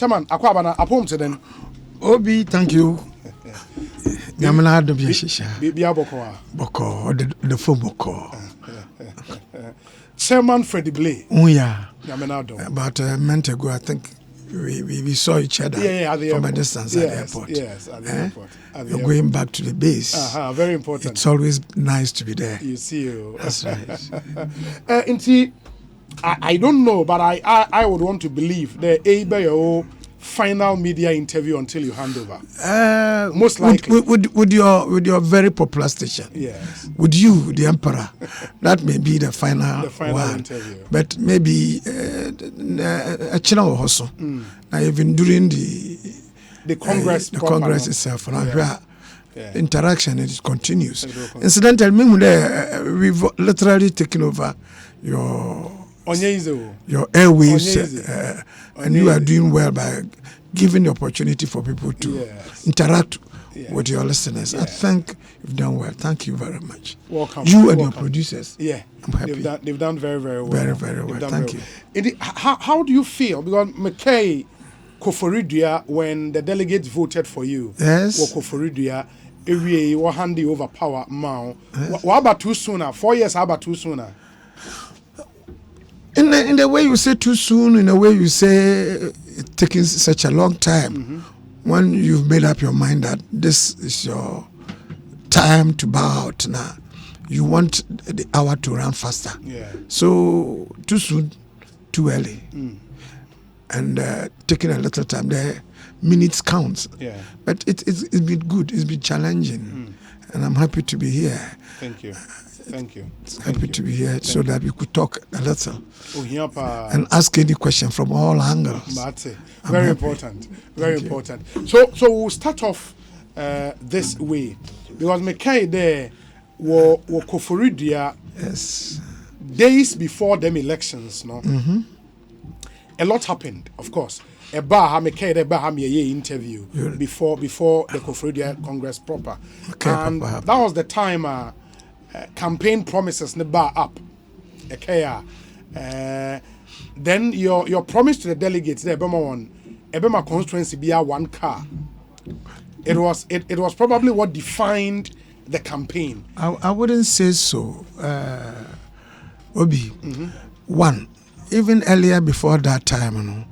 Chairman, Akwabana, upon to then. Obi, thank you. Yamana do be shisha. Be Boko, the phone boko. Chairman Freddie Blay. Oh yeah. Yamana about a month ago, I think we saw each other from a distance at the airport. Yes, at the airport. You're going back to the base. Very important. It's always nice to be there. You see you. That's right. I don't know, but I would want to believe the your final media interview until you hand over. Most likely. With your very popular station. Yes. With you, the emperor. That may be the final one. Interview. But maybe a channel also. Now even during the Congress. The Congress itself. Interaction, it continues. Incidentally, we've literally taken over your airwaves, and you are doing well by giving the opportunity for people to interact with your listeners. I think you've done well. Thank you very much. Welcome. You and your producers. Yeah, I'm happy. They've done very, very well. Very, very well. Thank you. How do you feel? Because McKay Koforidua, when the delegates voted for you, yes, Koforidua, you were handing over power now. What about too sooner? 4 years, how about too sooner? In the way you say too soon, in the way you say it's taking such a long time, when you've made up your mind that this is your time to bow out now, you want the hour to run faster. Yeah. So too soon, too early. And taking a little time, the minutes counts. Yeah. But it's been good, it's been challenging. And I'm happy to be here. Thank you. Thank you. Happy to be here so that we could talk a little and and ask any question from all angles. Very important. Very important. So we'll start off this way because Mekai there were Koforidua. Yes. Days before them elections, no. A lot happened, of course. A interview before the Koforidua Congress proper, and that was the time. Campaign promises ne bar up. Then your promise to the delegates there, Ebema constituency be a one car. It was probably what defined the campaign. I wouldn't say so. Obi, one, even earlier before that time,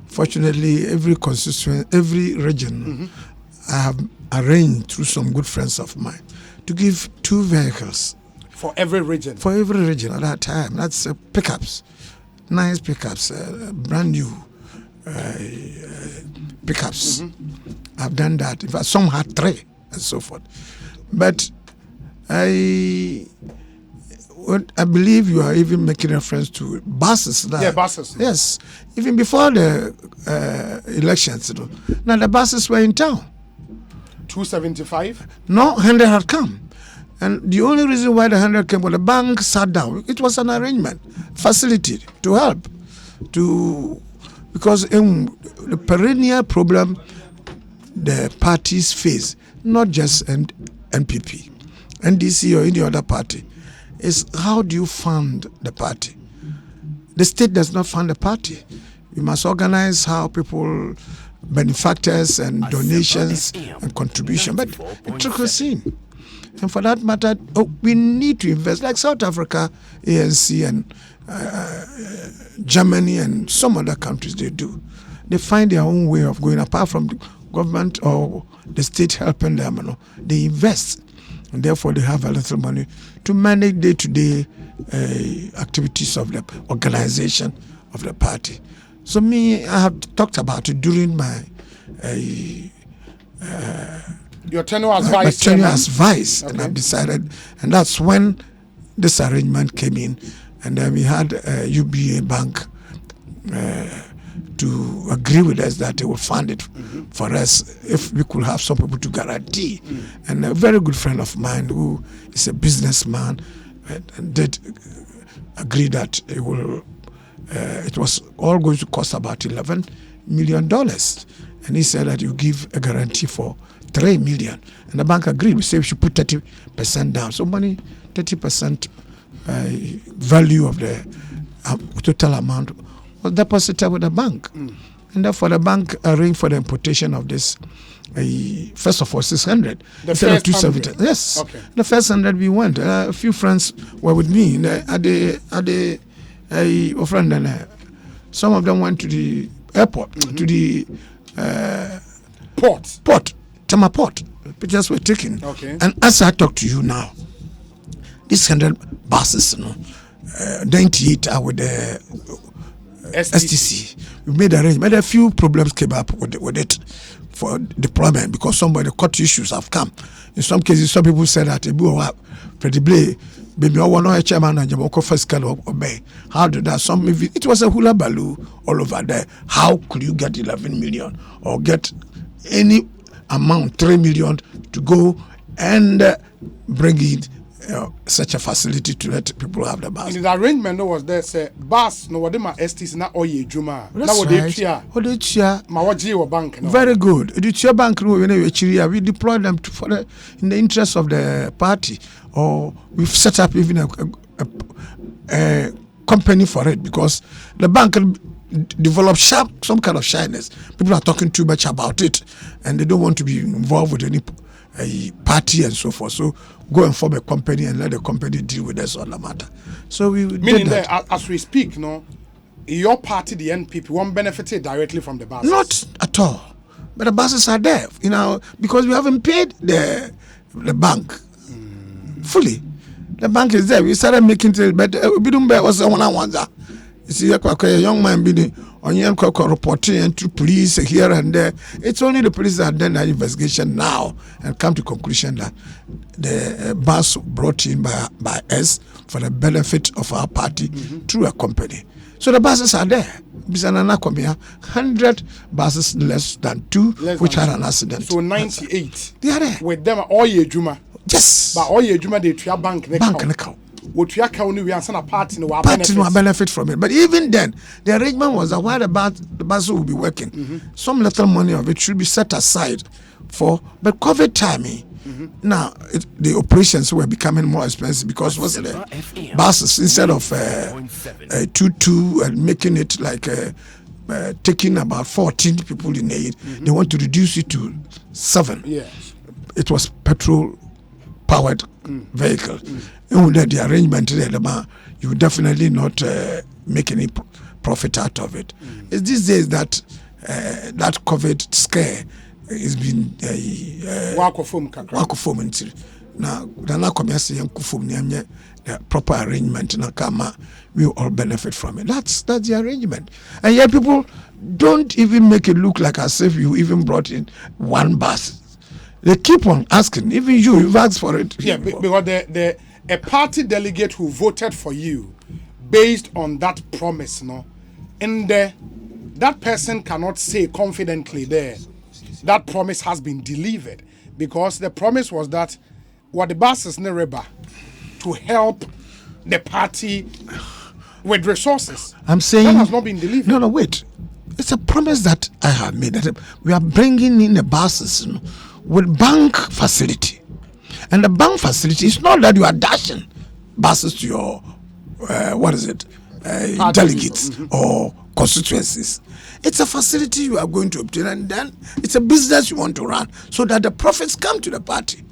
fortunately, every constituency, every region, I have arranged through some good friends of mine to give 2 vehicles for every region. For every region at that time. That's pickups, nice pickups, brand new pickups. I've done that. In fact, some had 3 and so forth. But I believe you are even making reference to buses now. Yeah, buses. Yes, even before the elections. Now the buses were in town. 275? No, 100 had come. And the only reason why the 100 came was the bank sat down. It was an arrangement, facility to help. Because the perennial problem the parties face, not just NPP, NDC or any other party, is how do you fund the party? The state does not fund the party. You must organize how people, benefactors and donations and contribution, but it trickles in. And for that matter, we need to invest, like South Africa, ANC, and Germany, and some other countries, they do. They find their own way of going, apart from the government or the state helping them. They invest, and therefore they have a little money to manage day-to-day activities of the organization of the party. So me, I have talked about it during my your tenure as vice. My tenure as vice, okay. And I've decided, and that's when this arrangement came in, and then we had UBA Bank to agree with us that they will fund it for us if we could have some people to guarantee. And a very good friend of mine who is a businessman did agree that it will. It was all going to cost about $11 million, and he said that you give a guarantee for $3 million, and the bank agreed. We said we should put 30% down. So money, 30% value of the total amount was deposited with the bank, And therefore the bank arranged for the importation of this. First of all, 600 instead of 270. Yes, okay. The first 100 we went. A few friends were with me at the friend, and some of them went to the airport, to the port, Tama Port. Pictures were taken. Okay. And as I talk to you now, these 100 buses, 98 are with the STC. We made arrangement. A few problems came up with it for deployment because some of the court issues have come. In some cases, some people said that Freddie Blay, baby, I want to chairman and Jamaica fiscal obey. How did that? It was a hula baloo all over there. How could you get 11 million or get any amount, 3 million, to go and bring in such a facility to let people have the bus? In the arrangement, there was there say bus no what my STs na oye juma. That's right. Bank. Very good. The bank we deploy them in the interest of the party, or we've set up even a company for it because the bank develop some kind of shyness. People are talking too much about it and they don't want to be involved with any party and so forth. So go and form a company and let the company deal with us on the matter. So we meaning did that. As we speak, your party, the NPP, won't benefit directly from the buses. Not at all. But the buses are there, because we haven't paid the bank fully. The bank is there. We started making it, but we don't bear was one on one. You see, a young man being on young reporting and to police here and there. It's only the police that have done that investigation now and come to conclusion that the bus brought in by us for the benefit of our party through a company. So the buses are there. 100 buses less than 2 which had an accident. So 98. They are there. With them all year Juma. Yes. But all year Juma they try bank and account. What we are counting, we are sending a party no benefit from it. But even then, the arrangement was that while the bus will be working, some little money of it should be set aside for. But COVID timing, now the operations were becoming more expensive because what's the buses instead of 2 and making it like taking about 14 people in aid, they want to reduce it to 7. Yes, it was petrol powered vehicle. And with the arrangement there, you would definitely not make any profit out of it. It's these days that that COVID scare has been now the proper arrangement we all benefit from it. That's the arrangement. And yet people don't even make it look like as if you even brought in one bus. They keep on asking, even you've asked for it. Yeah, because a party delegate who voted for you based on that promise, that person cannot say confidently there that promise has been delivered, because the promise was that what the buses nereba to help the party with resources. I'm saying that has not been delivered. No, wait. It's a promise that I have made that we are bringing in the buses with bank facility. And the bank facility is not that you are dashing buses to your delegates or constituencies. It's a facility you are going to obtain, and then it's a business you want to run so that the profits come to the party.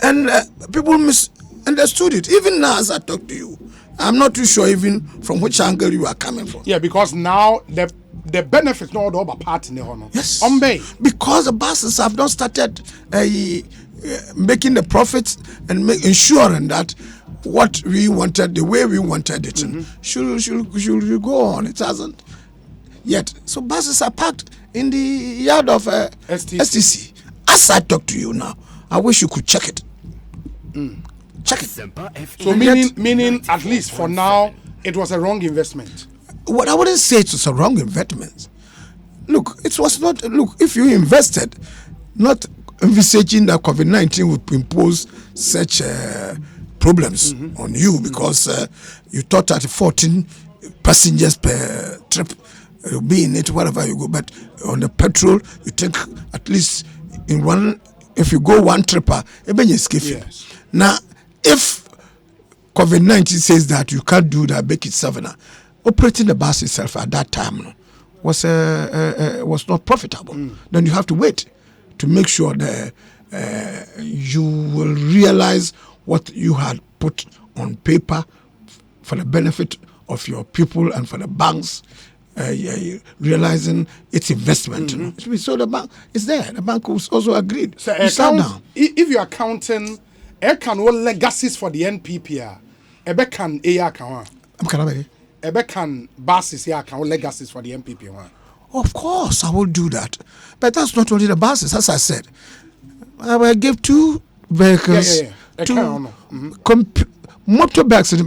And people misunderstood it. Even now as I talk to you, I'm not too sure even from which angle you are coming from. Yeah, because now the benefits not all about party. Yes. Because the buses have not started making the profits and ensuring that what we wanted, the way we wanted it, should go on. It hasn't yet. So buses are parked in the yard of STC. As I talk to you now, I wish you could check it. Check it. So meaning at least for now, it was a wrong investment. What I wouldn't say it was a wrong investment. Look, it was not. Look, if you invested, not envisaging that COVID-19 would impose such problems on you, because you thought that 14 passengers per trip will be in it wherever you go. But on the petrol, you think at least in one. If you go one tripper, yes. Now, if COVID-19 says that you can't do that, make it 7. Operating the bus itself at that time was not profitable, then you have to wait to make sure that you will realize what you had put on paper for the benefit of your people and for the banks realizing its investment. So the bank is there. The bank was also agreed. So you sat down. If you are counting, can what legacies for the NPP? Ebe can account. Ebe can basis account legacies for the NPP one. Of course, I will do that. But that's not only the buses. As I said, I will give 2 vehicles, motorbikes in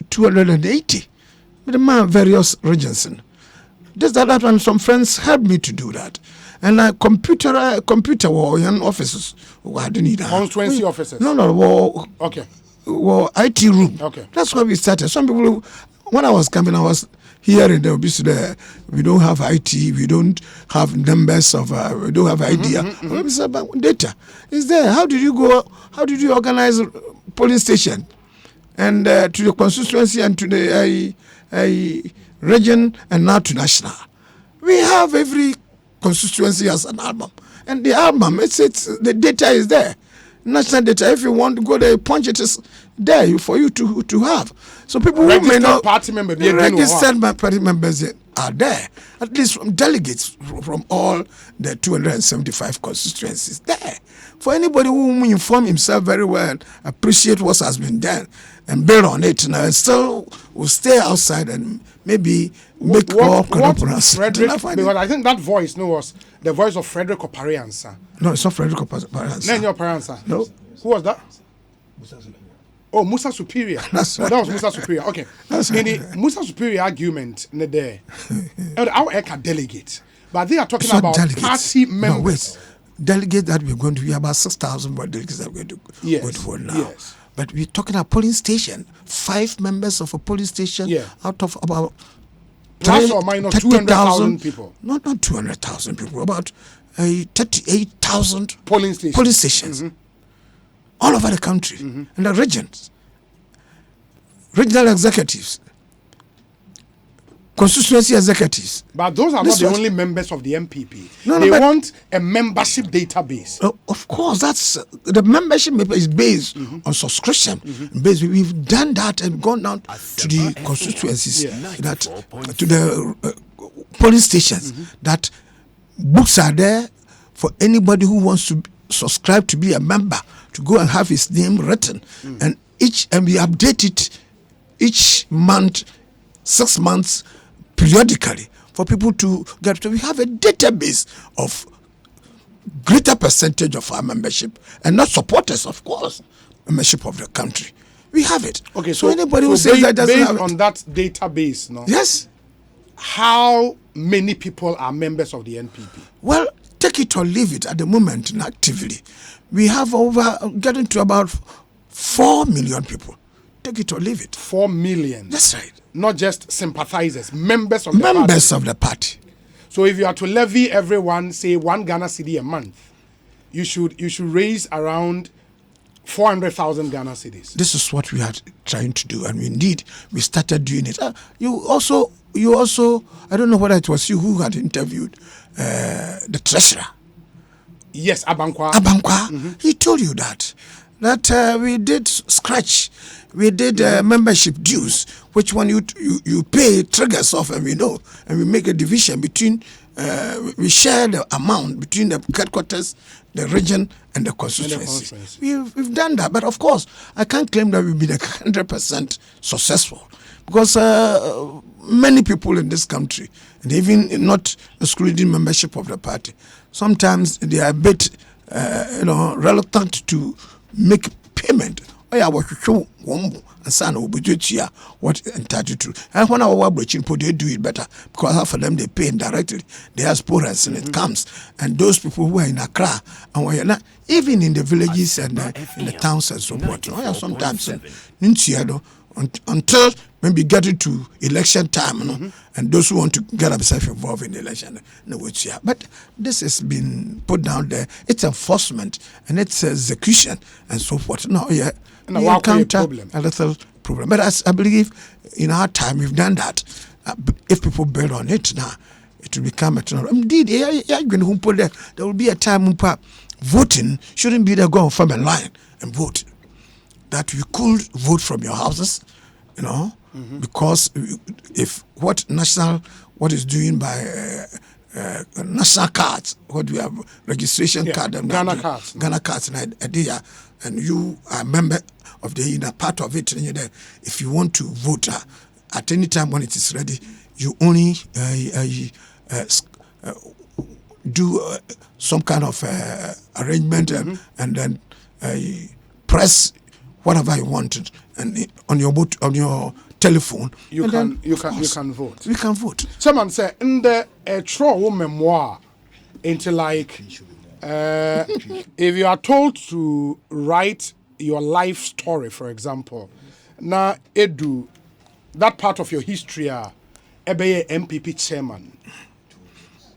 280. But the various regions. That and some friends helped me to do that. And computer offices. I didn't need that. Constituency offices? No. Okay. Well, IT room. Okay. That's why we started. Some people, when I was coming, I was hearing there we don't have IT, we don't have numbers of, we don't have idea. We said, but data is there. How did you organize a polling station? And to the constituency and to the region and now to national. We have every constituency as an album. And the album, it's the data is there. National data, if you want to go there, punch it is there for you to have. So people who may not registered party members are there. At least from delegates from all the 275 constituencies there. For anybody who inform himself very well, appreciate what has been done and build on it, and still will stay outside and maybe make more because I think that voice was the voice of Frederick Opariansa. No, it's not Frederick Opariansa. No, Opariansa. No. Who was that? Musa Superior. That's right. That was Musa Superior. Okay. In the Musa Superior argument, there, our ECA delegate, but they are talking about party members. No, wait. Delegates that we're going to be about 6,000 delegates that we're going to go to vote now. Yes. But we're talking about polling station. 5 members of a polling station out of about plus or minus 200,000 people. Not 200,000 people. About 38,000 polling stations. All over the country. And the regions. Regional executives. Constituency executives. But those are not the only members of the MPP. They want a membership database. Of course, that's the membership is based on subscription. We've done that and gone down to the constituencies, to the polling stations. That books are there for anybody who wants to subscribe to be a member to go and have his name written, and we update it each month, 6 months. Periodically for people to get to. We have a database of greater percentage of our membership and not supporters, of course, membership of the country. We have it. Okay, so anybody who says that doesn't have it. On that database, Yes. How many people are members of the NPP? Well, take it or leave it at the moment actively. We have getting to about 4 million people. Take it or leave it. 4 million. That's right. Not just sympathizers, members of the party. Members of the party. So if you are to levy everyone, say 1 Ghana cedi a month, you should raise around 400,000 Ghana cedis. This is what we are trying to do, and indeed we started doing it. You also, I don't know whether it was you who had interviewed the treasurer. Yes, Abankwa. He told you that we did scratch. We did membership dues, which when you pay triggers off, and we know, and we make a division between, we share the amount between the headquarters, the region, and the constituency. We've done that, but of course, I can't claim that we've been 100% successful, because many people in this country, and even not excluding membership of the party, sometimes they are a bit, reluctant to make payment. And son will be what entitled to. And when our work they do it better, because half of them they pay indirectly, diasporas, and it comes. And those people who are in Accra and were not, even in the villages and in the towns and so forth. Sometimes until maybe getting to election time, and those who want to get themselves involved in the election, but this has been put down there. It's enforcement and it's execution and so forth. We encounter a little problem. But I believe in our time we've done that. If people build on it now, it will become a turn. Indeed, there will be a time when voting shouldn't be there, go and form a line and vote. That you could vote from your houses, because if what is doing by national cards, what we have registration card, and Ghana cards, and idea, and you are a member of the inner part of it, and you're there. If you want to vote at any time when it is ready, you only do some kind of arrangement and then press whatever you wanted, and on your telephone, you can vote. We can vote. Someone said in the true memoir, into like if you are told to write your life story, for example, now edu that part of your history, ebe MPP chairman,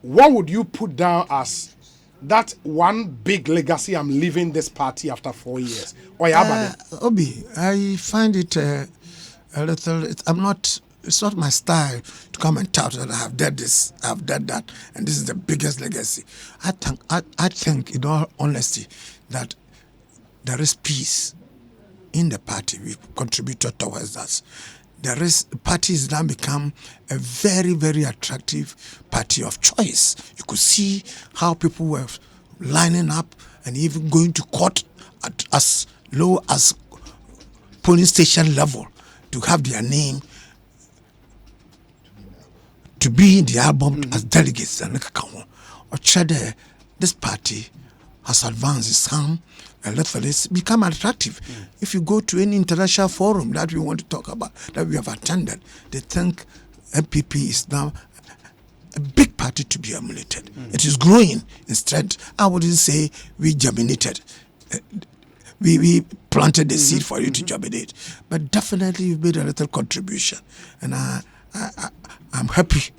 what would you put down as that one big legacy I'm leaving this party after 4 years? Obi, I find it a little. It's not my style to come and tout that I have done this, I have done that, and this is the biggest legacy. I think, in all honesty, that there is peace in the party. We contributed towards that. The party has now become a very, very attractive party of choice. You could see how people were lining up and even going to court at as low as polling station level to have their name to be in the album as delegates. This party has advanced its arm a little. It's become attractive. If you go to any international forum that we want to talk about, that we have attended, they think MPP is now a big party to be emulated. It is growing in strength. I wouldn't say we germinated. We planted the seed for you to germinate. But definitely we've made a little contribution. And I'm happy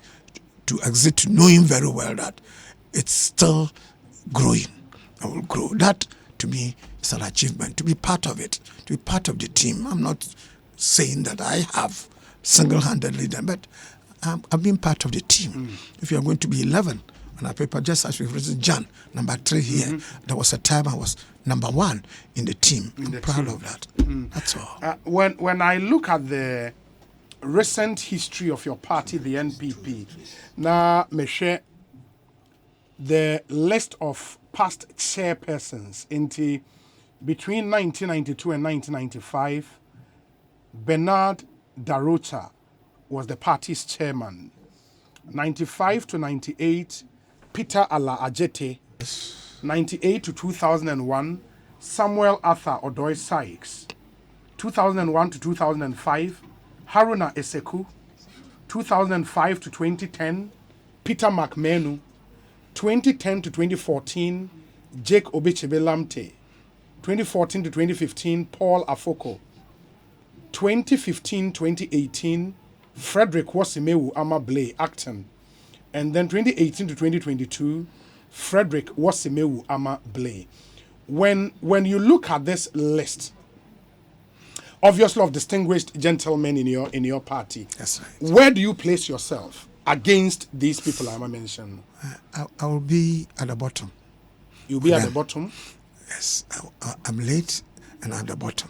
to exit to knowing very well that it's still growing. I will grow. That, to me, is an achievement. To be part of it, to be part of the team. I'm not saying that I have single-handedly done, but I've been part of the team. If you're going to be 11 on a paper, just as we've written John, number 3 here, there was a time I was number 1 in the team. I'm proud of that. That's all. When I look at the recent history of your party, the NPP, now, Meshe, the list of past chairpersons into between 1992 and 1995, Bernard Darocha was the party's chairman. 95 to 98, Peter Ala Ajete. 98 to 2001, Samuel Arthur Odoi Sykes. 2001 to 2005, Haruna Eseku. 2005 to 2010, Peter McMenu. 2010 to 2014, Jake Obichebe Lamte. 2014 to 2015, Paul Afoko. 2015-2018, Frederick Wasimewu Ama Blay, Acton. And then 2018 to 2022, Frederick Wasimewu Ama Blay. When you look at this list, obviously of distinguished gentlemen in your party, that's right. Where do you place yourself against these people I mentioned? I will be at the bottom. You'll be at the bottom? Yes, I'm late and at the bottom.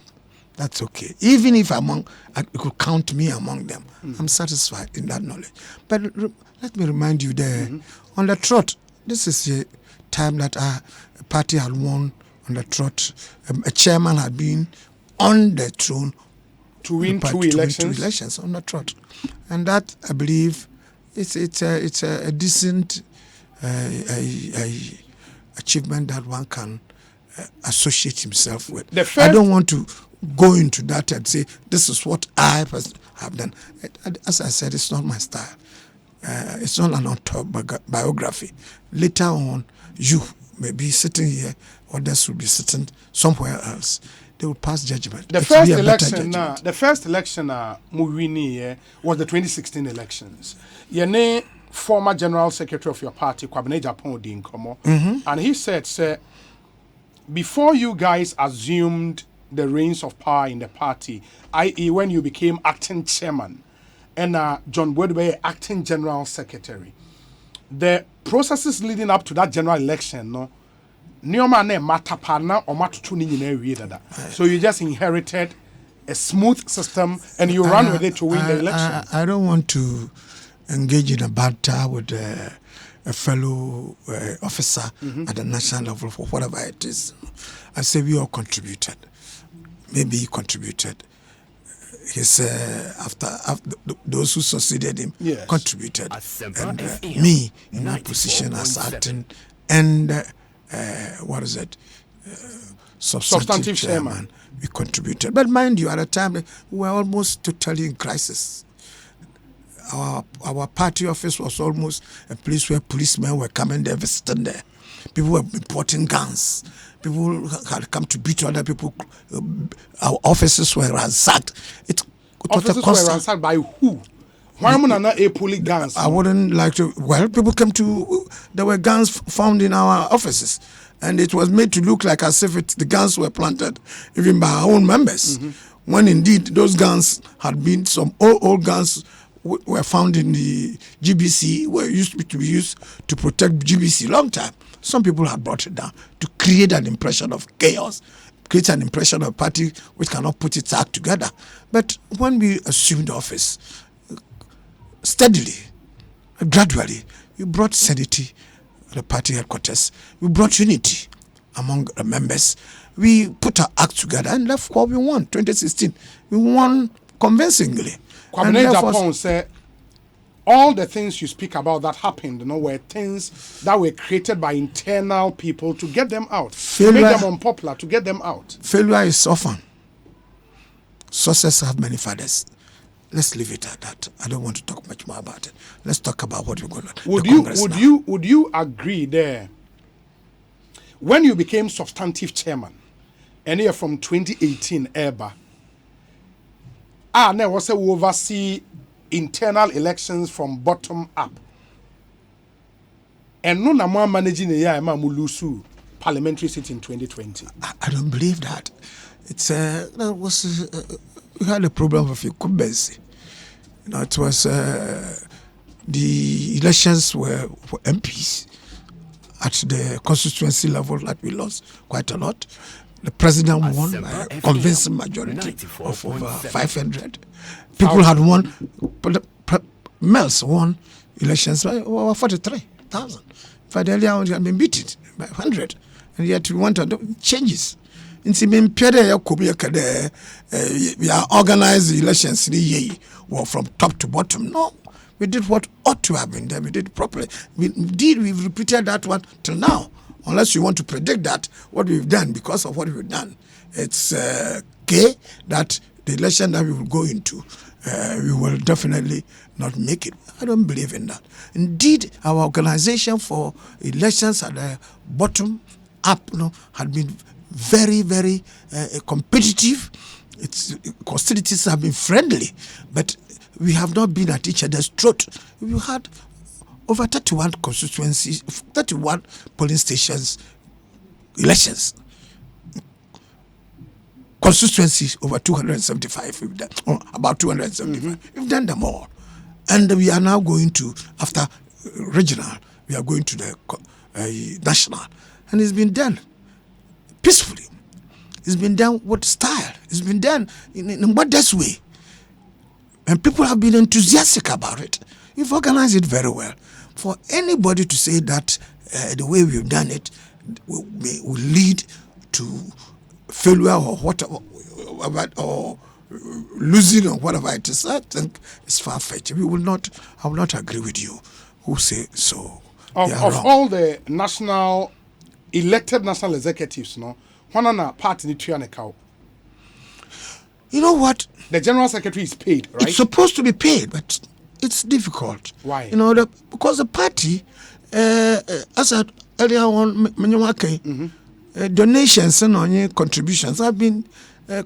That's okay. Even if you could count me among them, I'm satisfied in that knowledge. But let me remind you there, on the trot, this is a time that a party had won on the trot. A chairman had been on the throne to win two elections on the trot. And that, I believe, it's a decent achievement that one can associate himself with. I don't want to go into that and say this is what I have done. As I said, it's not my style. It's not an autobiography. Later on, you may be sitting here, others will be sitting somewhere else. They will pass judgment. The first election Muwini was the 2016 elections. Your former General Secretary of your party, Kwabene Japan Odinkomo, and he said, sir, before you guys assumed the reins of power in the party, i.e. when you became acting chairman, and John Wedway acting General Secretary, the processes leading up to that general election, no, Nioma ne matapana or matutu ni nyina wie dada. So you just inherited a smooth system and you run with it to win the election. I don't want to engage in a banter with a fellow officer at the national level for whatever it is. I say we all contributed. Maybe he contributed. His after those who succeeded him contributed, and me in my position as acting and substantive chairman, we contributed. But mind you, at the time we were almost totally in crisis. Our party office was almost a place where policemen were coming there, visiting there. People were importing guns. People had come to beat other people. Our offices were ransacked. Offices were ransacked by who? Why am I not a police guns? I wouldn't like to. Well, people came to. There were guns found in our offices, and it was made to look like as if the guns were planted even by our own members. When indeed those guns had been some old guns were found in the GBC, were used to be used to protect GBC long time. Some people had brought it down to create an impression of chaos, create an impression of a party which cannot put its act together. But when we assumed office, steadily, gradually, we brought sanity at the party headquarters. We brought unity among the members. We put our act together and left what we won. 2016, we won convincingly. Kwabena Japan said, all the things you speak about that happened, were things that were created by internal people to get them out, to make them unpopular, to get them out. Failure is often. Success have many fathers. Let's leave it at that. I don't want to talk much more about it. Let's talk about what we're going to. Would you agree there? When you became substantive chairman, and here from 2018, Eba, there was a oversee internal elections from bottom up. And no more managing the year Mulusu parliamentary seat in 2020. I don't believe that. It's we had a problem of incumbency. It was the elections were for MPs at the constituency level that we lost quite a lot. The president won by a convincing majority of over 500. People had won, Mels won elections by over 43,000. Fidelia had been beaten by 100. And yet we want to do changes. We are organized elections from top to bottom. No, we did what ought to have been done. We did it properly. We've repeated that one till now. Unless you want to predict that, what we've done, because of what we've done, it's key that the election that we will go into, we will definitely not make it. I don't believe in that. Indeed, our organization for elections at the bottom up had been very, very competitive. Its hostilities have been friendly, but we have not been at each other's throat. We had over 31 constituencies, 31 polling stations, elections. Constituencies over 275, we've done, or about 275. We've done them all. And we are now going to, after regional, we are going to the national. And it's been done peacefully. It's been done with style. It's been done in a modest way. And people have been enthusiastic about it. We've organized it very well. For anybody to say that the way we've done it will lead to failure or whatever, or losing or whatever it is, I think it's far-fetched. I will not agree with you who say so. Of all the elected national executives, one on a party need to account. You know what? The general secretary is paid, right? It's supposed to be paid, but it's difficult. Why? Because the party, as I earlier on, donations and contributions have been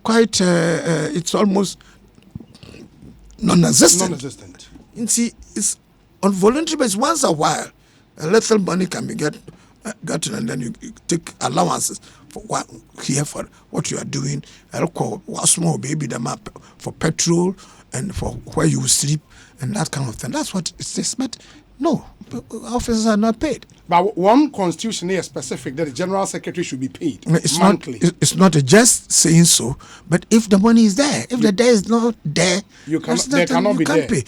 quite. It's almost non-existent. You see, it's on voluntary basis. Once a while, a little money can be gotten, and then you take allowances for what you are doing. One small baby them up for petrol and for where you sleep and that kind of thing. That's what it is. But No, officers are not paid. But one constitution is specific that the general secretary should be paid monthly. It's not just saying so, but if the money is there, if the day is not there, they cannot be there. Pay.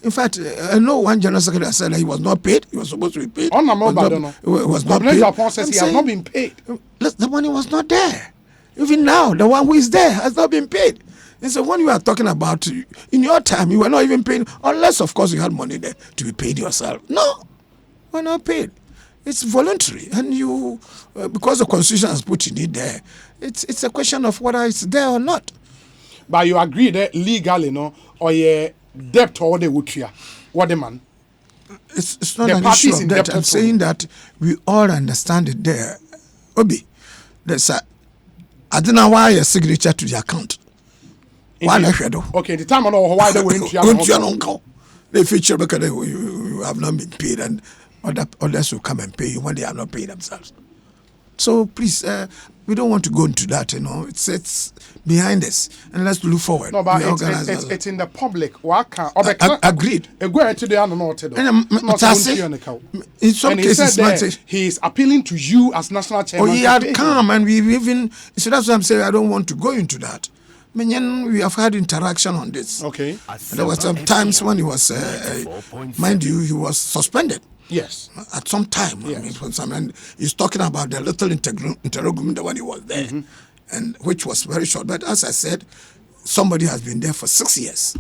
In fact, I know one general secretary said that he was not paid. He was supposed to be paid. On was not paid. Japan says he has not been paid. The money was not there. Even now, the one who is there has not been paid. And so when you are talking about, in your time, you were not even paying, unless, of course, you had money there to be paid yourself. No, we're not paid. It's voluntary. And you, because the Constitution has put it there, it's a question of whether it's there or not. But you agree that legally, or your debt or the wutria, what the man? It's not an issue of that. I'm saying that we all understand it there. Obi, I don't know why a signature to the account. Okay, the time I know why they went to they feature because you have not been paid, and others will come and pay you when they are not paid themselves. So please, we don't want to go into that. It's behind us, and let's look forward. No, but it's in the public. Agreed. In some cases, he is appealing to you as national chairman. Oh, he had come, and we even. So that's why I'm saying I don't want to go into that. We have had interaction on this. Okay. There were some times when he was, mind you, he was suspended. Yes. At some time. Yes. And he's talking about the little interrogation when he was there, and which was very short. But as I said, somebody has been there for 6 years.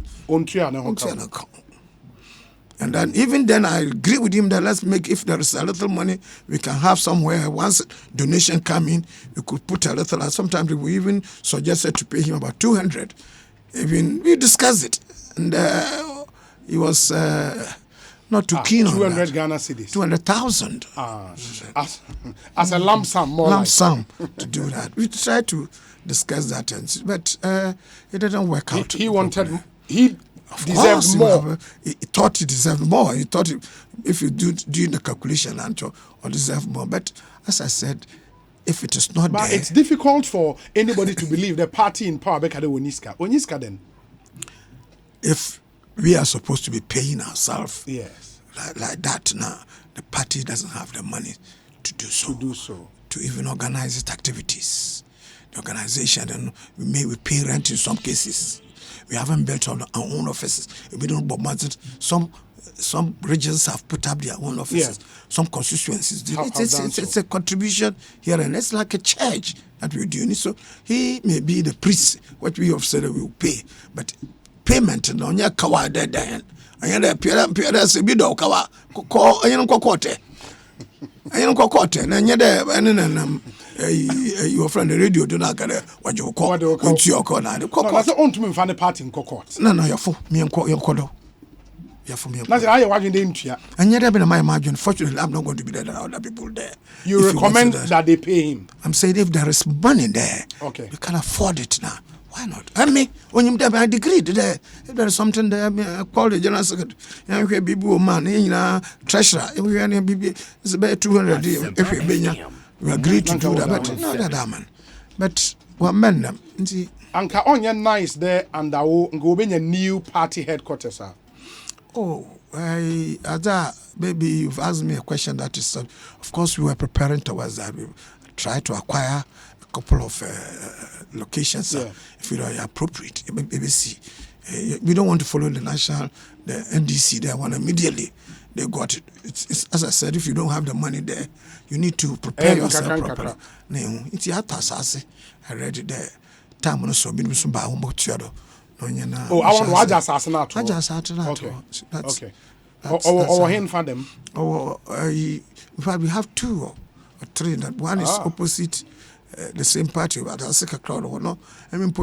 And then even then, I agree with him that let's make, if there is a little money, we can have somewhere. Once donation come in, we could put a little. Sometimes we even suggested to pay him about 200. Even we discussed it, and he was not too keen on 200 that. Ghana cedis. 200,000. As a lump sum, more lump sum to do that. We tried to discuss that, but it didn't work out. He wanted. He deserved more. He thought he deserved more. He thought if you do the calculation, or deserve more. But as I said, if it is not there, it's difficult for anybody to believe the party in power Bekade Oniska then. If we are supposed to be paying ourselves, yes, like that now, the party doesn't have the money to do so. To even organize its activities. The organization, and we pay rent in some cases. We haven't built our own offices. We don't budget. Some regions have put up their own offices. Yeah. Some constituencies. It's a contribution here, and it's like a charge that we're doing. So he may be the priest. What we have said we will pay, but payment no nya kawa dead. Anya pia se bi do kawa ko anya ko kote. Anya ko kote na nya de your friend the radio do not get what you call what you call now. That's the only fan the party in court. No, you for me and call your codo. You for me. That's how you watching the intia. And yet, I've been my margin. Fortunately, I'm not going to be there than other people there. You recommend that they pay him? I'm saying if there is money there, okay, you can afford it now. Why not? I mean, when you have a degree there, if there is something there, I call the general secretary. You can be man, treasurer. If you can be, it's about 200. If you be, we agree to do that, but not that man. But what men them? See, Anka on nice there, and I will go in a new party headquarters. Oh, maybe you've asked me a question that is, of course, we were preparing towards that. We tried to acquire a couple of locations, if you are appropriate. BBC. We don't want to follow the NDC. They want immediately. They got it. It's as I said, if you don't have the money there, you need to prepare yourself properly. It's your task. I read it there. Time on so been some by I want to assassinate. Okay. Or him for them. In fact, we have 2 or 3. That one is opposite the same party, but I think a crowd or no. I mean,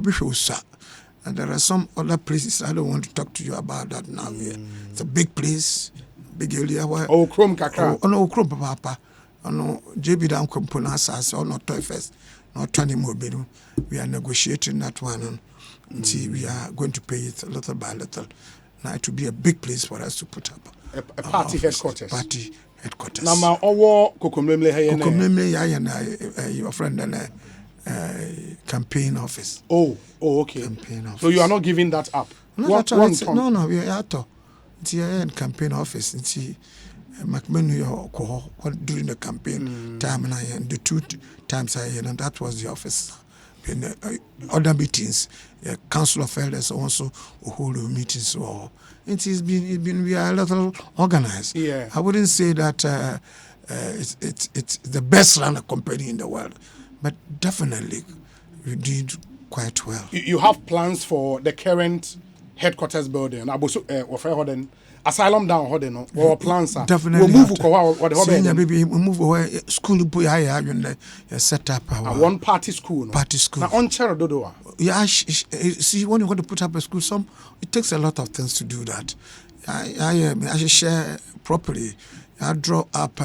and there are some other places I don't want to talk to you about that now. It's a big place, big area. Chrome Kaka. No, Chrome Papa. No, JB down Componasas or not Toy Fest, not 20 more. We are negotiating that one. See, we are going to pay it little by little. Now it will be a big place for us to put up a party headquarters. Party headquarters. Now, my Kokomlemle, your friend, and campaign office. Oh, okay. Campaign office. So you are not giving that up? No, we are out. in campaign office. McMahon during the campaign time, and the 2 times I and that was the office. In other meetings, council of elders also hold meetings. Or it's been we are a little organized. Yeah. I wouldn't say that it's the best run company in the world, but definitely we did quite well. You have plans for the current headquarters building, asylum down Hodden, or plans are definitely we'll move where school set up a one party school. Party school. Now on Dodoa. Yeah, see, when you want to put up a school, it takes a lot of things to do that. I share properly. I draw up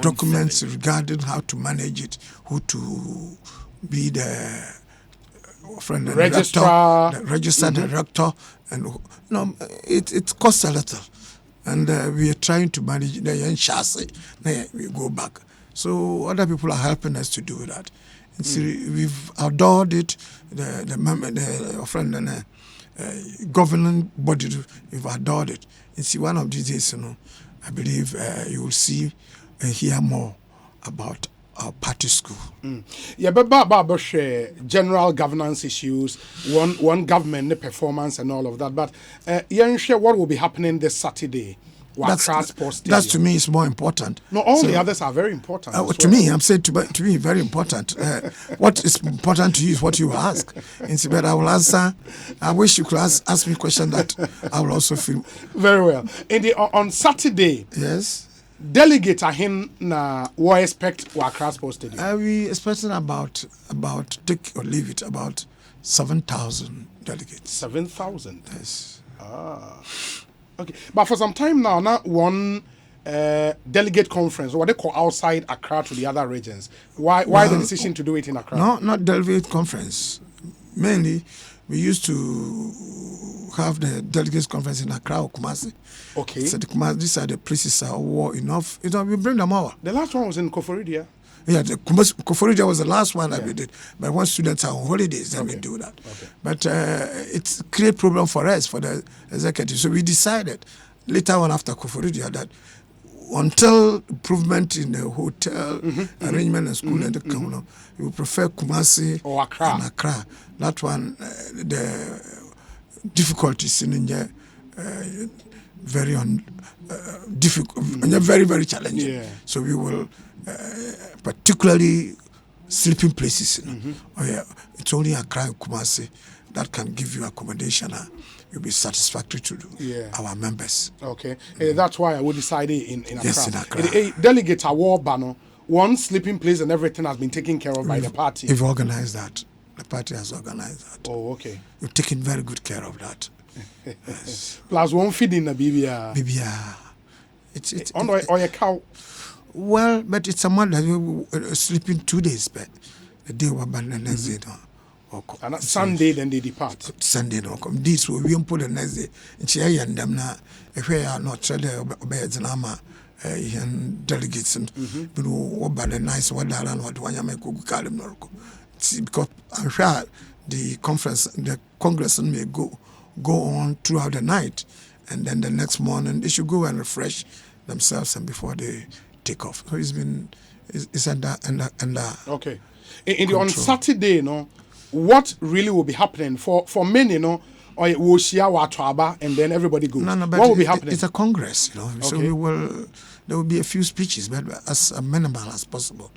documents regarding how to manage it, who to be the registrar, the registered director, and it costs a little, and we are trying to manage the chassis. We go back, so other people are helping us to do that. We've adored it. The friend and governing body, we've adored it. And see, one of these days, I believe you will see and hear more about our party school. Yeah, but general governance issues, one government, the performance and all of that. But share what will be happening this Saturday. That's to me is more important. No, all the others are very important. To me, I'm saying to me very important. What is important to you is what you ask. But I will answer. I wish you could ask me a question that I will also feel very well. On Saturday, yes. Delegate ahin na we expect Accra Sports Stadium. We expecting about take or leave it about 7,000 delegates. 7,000. Yes. Okay, but for some time now, not one delegate conference, what they call outside Accra to the other regions. Why the decision to do it in Accra? No, not delegate conference. Mainly, we used to have the delegates conference in Accra or Kumasi. Okay. So these are the places that are war enough. We bring them over. The last one was in Koforidia. Yeah, the Koforidia was the last one that we did. But when students are on holidays, then we do that. Okay. But it's a great problem for us, for the executive. So we decided later on after Koforidia that until improvement in the hotel arrangement and school and the communal, we would prefer Kumasi or Accra. And Accra. That one, the difficulties in India, very difficult, very, very challenging. Yeah. So we will, particularly sleeping places. It's only Accra and Kumasi that can give you accommodation. Will be satisfactory to our members. Okay, that's why I would decide in Accra. Yes, in Accra. Delegate award banner, one sleeping place and everything has been taken care of by the party. We've organized that. The party has organized that. Oh, okay. We've taken very good care of that. Yes. Plus one feeding the BBR. BBR. It's on or a cow. Well, but it's a man that will sleeping 2 days, but the day we ban the next day. And Sunday then they depart. Sunday no come. This will we put the next day. Nchi ya ndam na ehwe ya no trade obey na ma delegates and but what the nice what that and what one make go call them no. Because I'm sure the congress may go on throughout the night, and then the next morning they should go and refresh themselves and before they take off. So it's under okay. On Saturday, what really will be happening for many, or we'll share Watwaba and then everybody goes. No, but what will be happening? It's a congress, Okay. So there will be a few speeches, but as minimal as possible,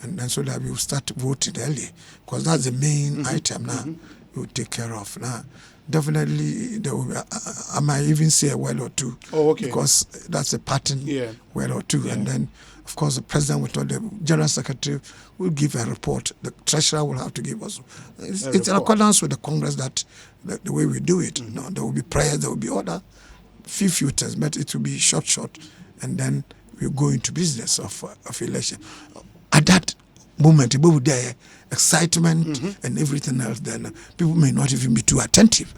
and then so that we will start voting early, because that's the main item now. We will take care of now. Definitely, there will be, I might even say a word or two. Oh, okay. Because that's a pattern word or two, and then. Of course, the president will tell the general secretary will give a report. The treasurer will have to give us. It's in accordance with the Congress that the way we do it. There will be prayers, there will be order, few things, but it will be short, and then we'll go into business of election. At that moment, it will be there, excitement and everything else. Then people may not even be too attentive.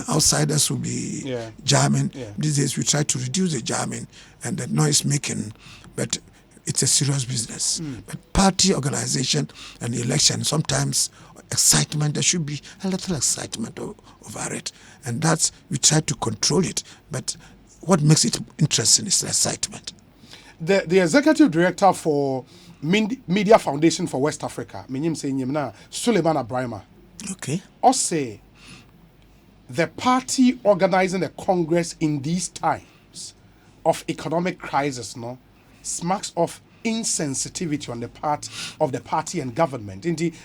Outsiders will be jamming. These days, we try to reduce the jamming and the noise making, but it's a serious business. But party organization and election, sometimes excitement, there should be a little excitement over it. And that's, we try to control it. But what makes it interesting is the excitement. The executive director for Media Foundation for West Africa, Suleiman Abrahima, okay, also the party organizing a congress in these times of economic crisis, smacks of insensitivity on the part of the party and government. Indeed,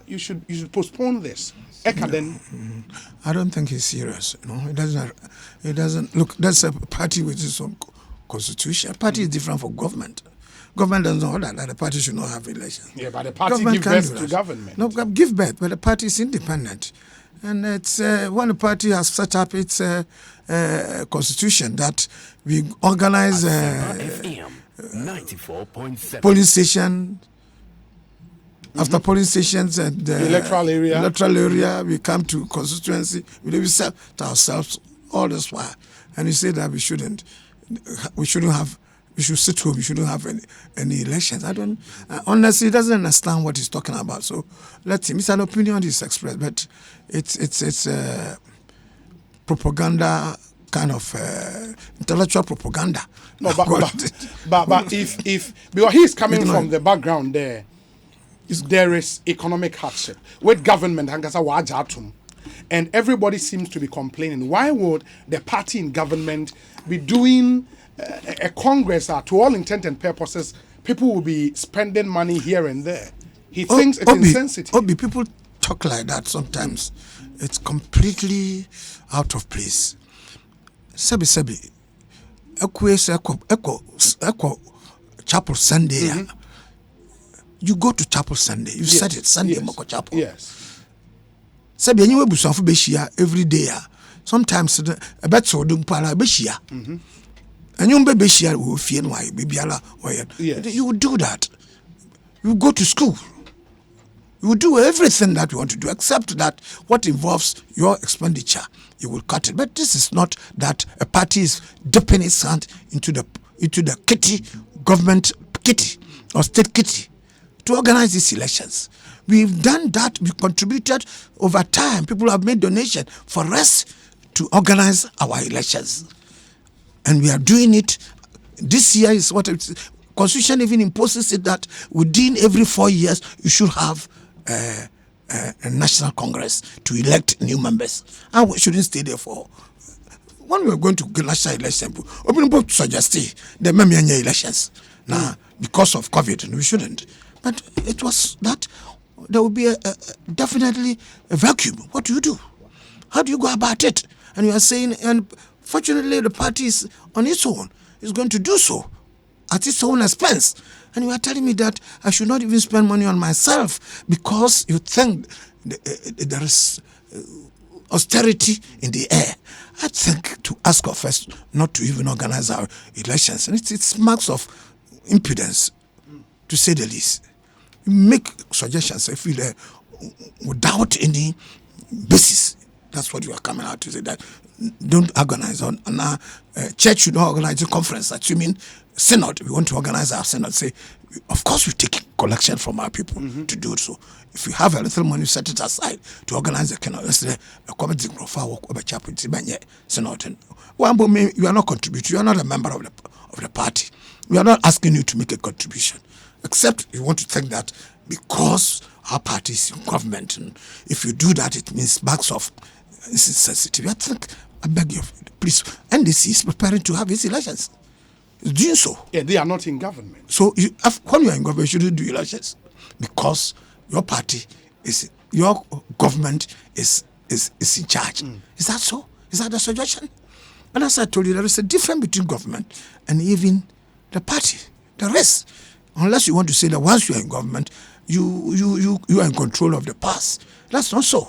you should postpone this. I don't think he's serious. It doesn't look. That's a party with its own constitution. Party is different from government. Government doesn't know that the party should not have elections. Yeah, but the party gives birth to government. No, give birth, but the party is independent. And it's when the party has set up its constitution that we organize FM 94.7 polling station. After polling stations and the electoral area, we come to constituency. We set ourselves all this while, and you say that we should sit home. We shouldn't have any elections. I don't honestly, he doesn't understand what he's talking about. So let him. It's an opinion he's expressed, but it's propaganda, kind of intellectual propaganda. No, but if because he's coming from the background there is economic hardship with government and everybody seems to be complaining. Why would the party in government be doing a congress to all intent and purposes? People will be spending money here and there. He thinks it's insensitive. People talk like that sometimes. It's completely out of place. Sebi. Eko chapel Sunday. You go to chapel Sunday. You said it Sunday. Moko chapel. Yes. Sebi anyway busanfu beshia every day. Sometimes a bet so dum pala beshia. And you beshia wo fie no aye bibiala oye. You would do that. You go to school. You will do everything that you want to do, except that what involves your expenditure, you will cut it. But this is not that a party is dipping its hand into the kitty, government kitty or state kitty to organize these elections. We've done that. We contributed over time. People have made donations for us to organize our elections, and we are doing it. This year is what Constitution even imposes it that within every 4 years you should have a national congress to elect new members. And we shouldn't stay there for. When we are going to get national election, we suggest the Memianya elections now because of COVID, and we shouldn't. But it was that there will be definitely a vacuum. What do you do? How do you go about it? And you are saying, and fortunately, the party is on its own. Is going to do so at its own expense. And you are telling me that I should not even spend money on myself because you think there is austerity in the air. I think to ask of us not to even organize our elections, and it's marks of impudence, to say the least. You make suggestions, I feel, without any basis. That's what you are coming out to say, that don't organize on church should not organize a conference. That you mean synod. We want to organize our synod. Say, of course we take collection from our people to do it. So if we have a little money, set it aside to organize a committee of chapel synod. You are not contributing. You are not a member of the party. We are not asking you to make a contribution, except you want to think that because our party is in government, and if you do that, it means marks of insensitivity. I think, I beg you, please, NDC is preparing to have its elections. It's doing so. Yeah, they are not in government. So when you are in government, you shouldn't do elections because your party your government is in charge. Is that so? Is that the suggestion? And as I told you, there is a difference between government and even the party, the rest. Unless you want to say that once you are in government, you are in control of the past. That's not so.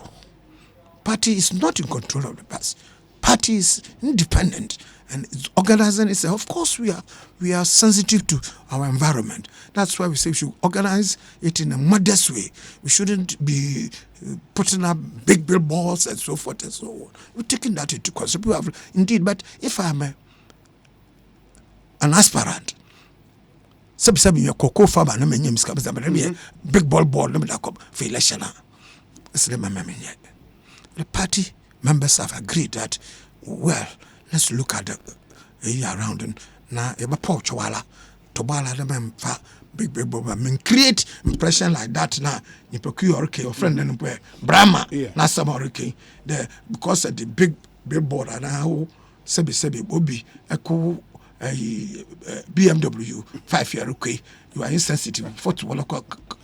Party is not in control of the past. Party is independent and it's organizing itself. Of course, we are sensitive to our environment. That's why we say we should organize it in a modest way. We shouldn't be putting up big billboards and so forth and so on. We're taking that into consideration. Indeed, but if I'm an aspirant Sabi your cocoa farmer no me nyim ska be big ball no me da come for election. The party members have agreed that, well, let's look at the year around and now eba pouch wala to bala the member big boba mean create impression like that now you procure okay your friend and Brahma na some okay the because of the big billboard and how sebi obi echo BMW 5-year okay you are insensitive for to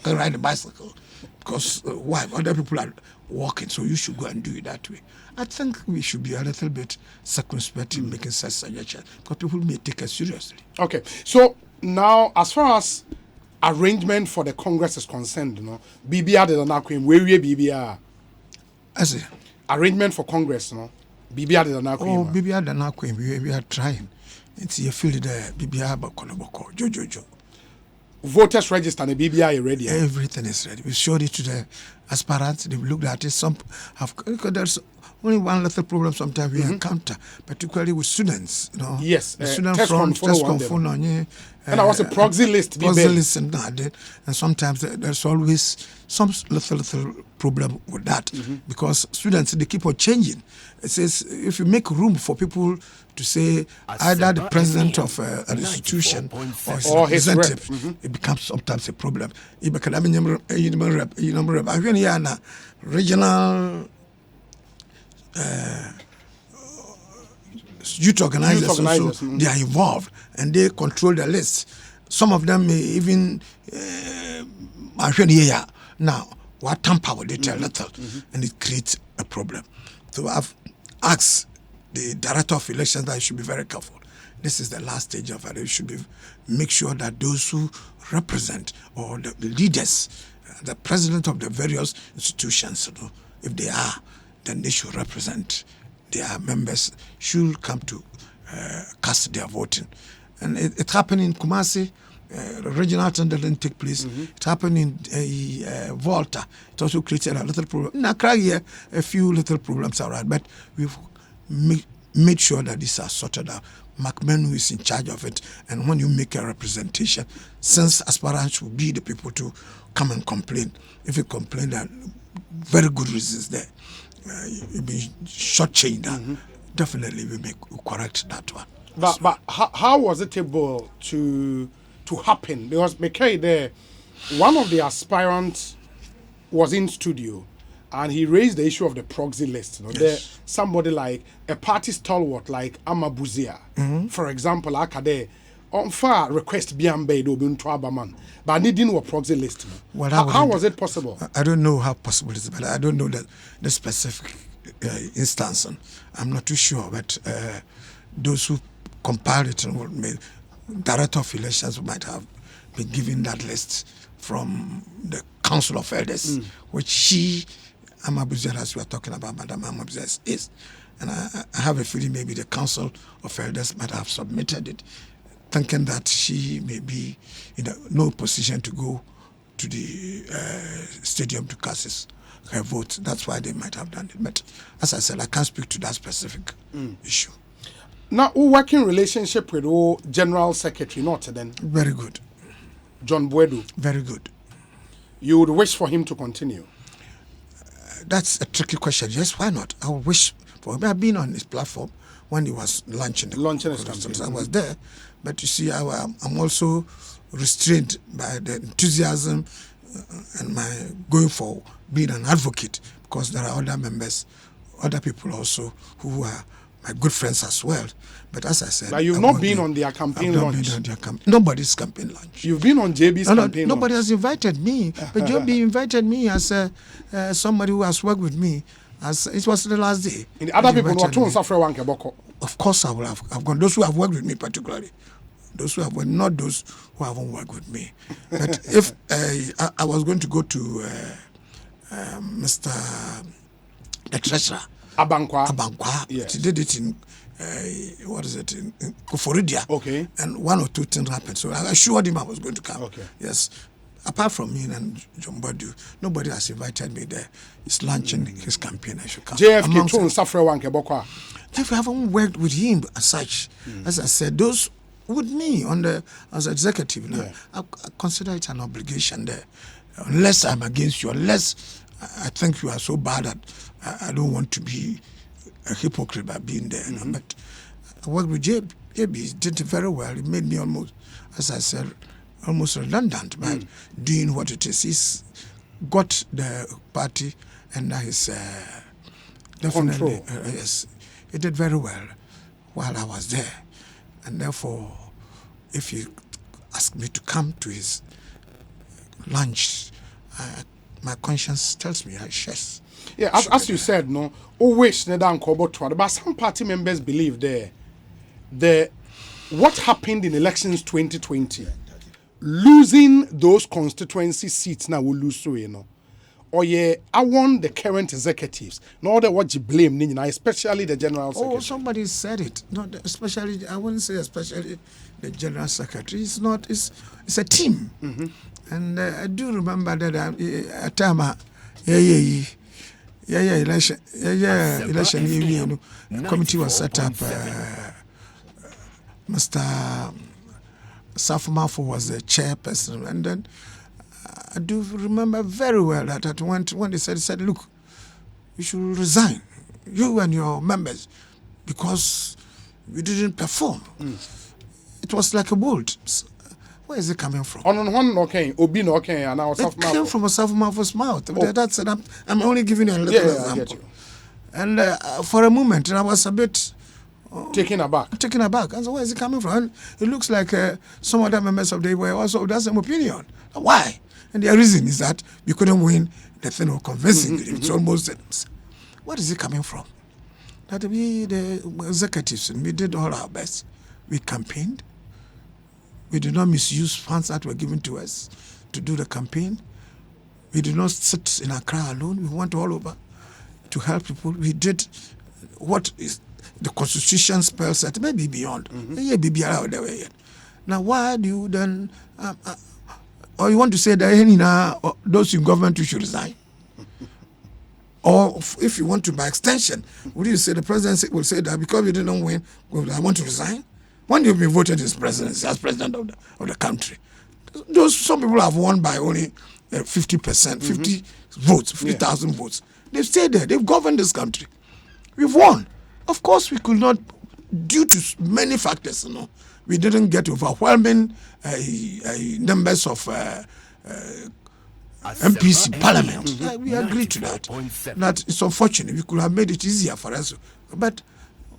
ride a bicycle because why other people are walking, so you should go and do it that way. I think we should be a little bit circumspect in making such suggestions because people may take us seriously. Okay, so now as far as arrangement for the Congress is concerned, BBR did not claim where we BBR. I say arrangement for Congress, BBR did not claim. Oh, BBR did not claim. We are trying. It's you feel the BBR Bakoloboko, Jojo. Voters register and the BBI ready. Everything is ready. We showed it to the aspirants. They've looked at it. Some have. There's only one little problem sometimes we encounter, particularly with students. Yes, the students from test control and I was a proxy list. Proxy list and sometimes there's always some little problem with that because students they keep on changing. It says if you make room for people to say either the president of an institution or his representative, it becomes sometimes a problem. Regional youth organizers also, they are involved and they control the list. Some of them may even now what tamper with it a little and it creates a problem. So I've asked the director of elections that you should be very careful. This is the last stage of it. You should make sure that those who represent or the leaders, the president of the various institutions, if they are, then they should represent their members, should come to cast their voting. And it happened in Kumasi. Regional tender didn't take place. It happened in Volta. It also created a little problem. In Accra here, a few little problems are right, but we've made sure that these are sorted out. McMahon is in charge of it, and when you make a representation, since aspirants will be the people to come and complain. If you complain, there are very good reasons there. You'll be shortchanged. Definitely we correct that one. But how was it able to happen? Because McKay there, one of the aspirants was in studio and he raised the issue of the proxy list. There somebody like a party stalwart like Amabuzia, for example, Akade on far request Biambe do bin to Abaman, but needing a proxy list. How was it possible? I don't know how possible it is, but I don't know the specific instance. I'm not too sure, but those who compiled it and director of elections might have been given that list from the Council of Elders, which Amabuzia, as we are talking about, Madam Amabuzia is. And I have a feeling maybe the Council of Elders might have submitted it, thinking that she may be in no position to go to the stadium to cast her vote. That's why they might have done it. But as I said, I can't speak to that specific issue. Now, working relationship with General Secretary, not then? Very good. John Boedu? Very good. You would wish for him to continue? That's a tricky question. Yes, why not? I would wish for him. I've been on his platform when he was launching his campaign. I was there. But you see, I'm also restrained by the enthusiasm and my going for being an advocate, because there are other members, other people also who are my good friends as well. But as I said, but you've not been on their campaign launch. Nobody's campaign launch. You've been on JB's campaign launch. Nobody has invited me. But JB invited me as somebody who has worked with me. As it was the last day. And the other people who are too suffer one keboko. Of course, I will have. I've got those who have worked with me particularly. Those who have worked, not those who haven't worked with me. But if I was going to go to Mr. the Treasurer. Abankwa. Yes. He did it in in Koforidia. Okay. And one or two things happened. So I assured him I was going to come. Okay. Yes. Apart from me and John Boedu, nobody has invited me there. He's launching his campaign. I should come. JFK too suffer one keboko. If I haven't worked with him as such, as I said, those with me as executive now, I consider it an obligation there. Unless I'm against you, unless I think you are so bad that I don't want to be a hypocrite by being there. But I worked with JB. He did it very well. It made me almost, as I said, almost redundant by doing what it is. He's got the party under his definitely yes. He did very well while I was there, and therefore, if you ask me to come to his lunch, my conscience tells me yes. Yeah, as you said, no, always but some party members believe what happened in elections 2020, losing those constituency seats now will lose so, you know. Or I want the current executives, not the what you blame, especially the general secretary. Oh, somebody said it. Not especially. I wouldn't say especially the general secretary. It's not. It's a team. And I do remember that a time, election, election. Committee was set up. Mr. Safumafo was the chairperson, and then I do remember very well that when they said, look, you should resign, you and your members, because you didn't perform. It was like a bolt. Where is it coming from? On one, okay, Obi, okay, and our It came from a Safumafo's mouth. That's it. I'm only giving you a little example. I get you. And for a moment, I was a bit taken aback. And so where is it coming from? And it looks like some other members of the were also of that same opinion. Why? And the reason is that we couldn't win the thing of convincing. It's almost where is it coming from? That we, the executives, we did all our best. We campaigned. We did not misuse funds that were given to us to do the campaign. We did not sit in Accra alone. We went all over to help people. We did what is the Constitution spells that maybe beyond. Now, why do you then, or you want to say that those in government should resign? Or if you want to, by extension, would you say the presidency will say that because you didn't win, I want to resign? When you've been voted as president of the country, some people have won by only 50%, 50 votes, 50,000 votes. They've stayed there. They've governed this country. We've won. Of course, we could not, due to many factors, we didn't get overwhelming numbers of MPs in Parliament. We agree to that. That it's unfortunate. We could have made it easier for us. But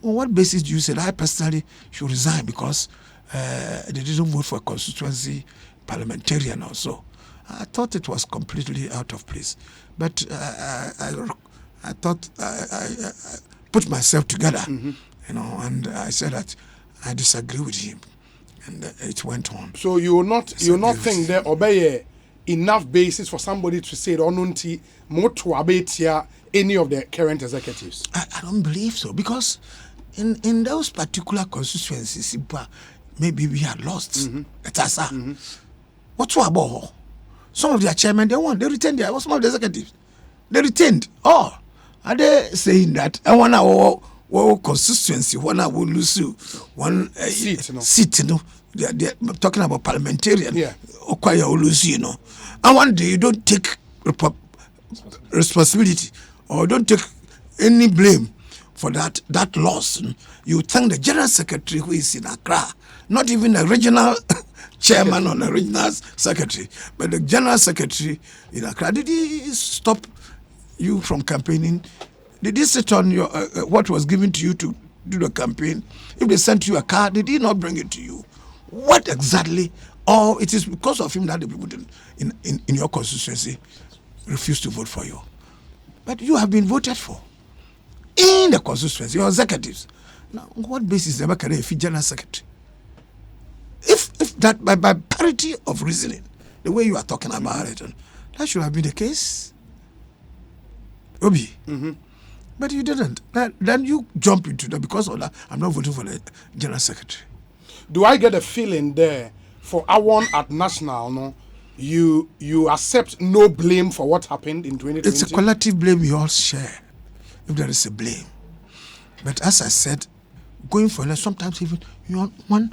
on what basis do you say that I personally should resign because they didn't vote for a constituency parliamentarian or so? I thought it was completely out of place. But I thought I put myself together, and I said that I disagree with him, and it went on. So you will not think there obey enough basis for somebody to say onunti more to abetia any of the current executives? I don't believe so, because in those particular constituencies, maybe we had lost. What's about? Some of their chairmen, they won. They retained their. Some of the executives, they retained. Oh, are they saying that I want our constituency? When I will lose one seat, they're talking about parliamentarian. Yeah. And one day you don't take responsibility or don't take any blame for that loss. You thank the general secretary who is in Accra, not even the regional chairman or the regional secretary, but the general secretary in Accra. Did he stop you from campaigning? Did he sit on your what was given to you to do the campaign? If they sent you a car, did he not bring it to you? What exactly? Or it is because of him that the people in your constituency refuse to vote for you. But you have been voted for in the constituency, your executives. Now, on what basis the Bakare if general secretary? If that by parity of reasoning, the way you are talking about it, that should have been the case. Obi. But you didn't. Then you jump into that because of that. I'm not voting for the general secretary. Do I get a feeling there for our one at national? No, you accept no blame for what happened in 2020. It's a collective blame we all share, if there is a blame. But as I said, going for election, sometimes even you want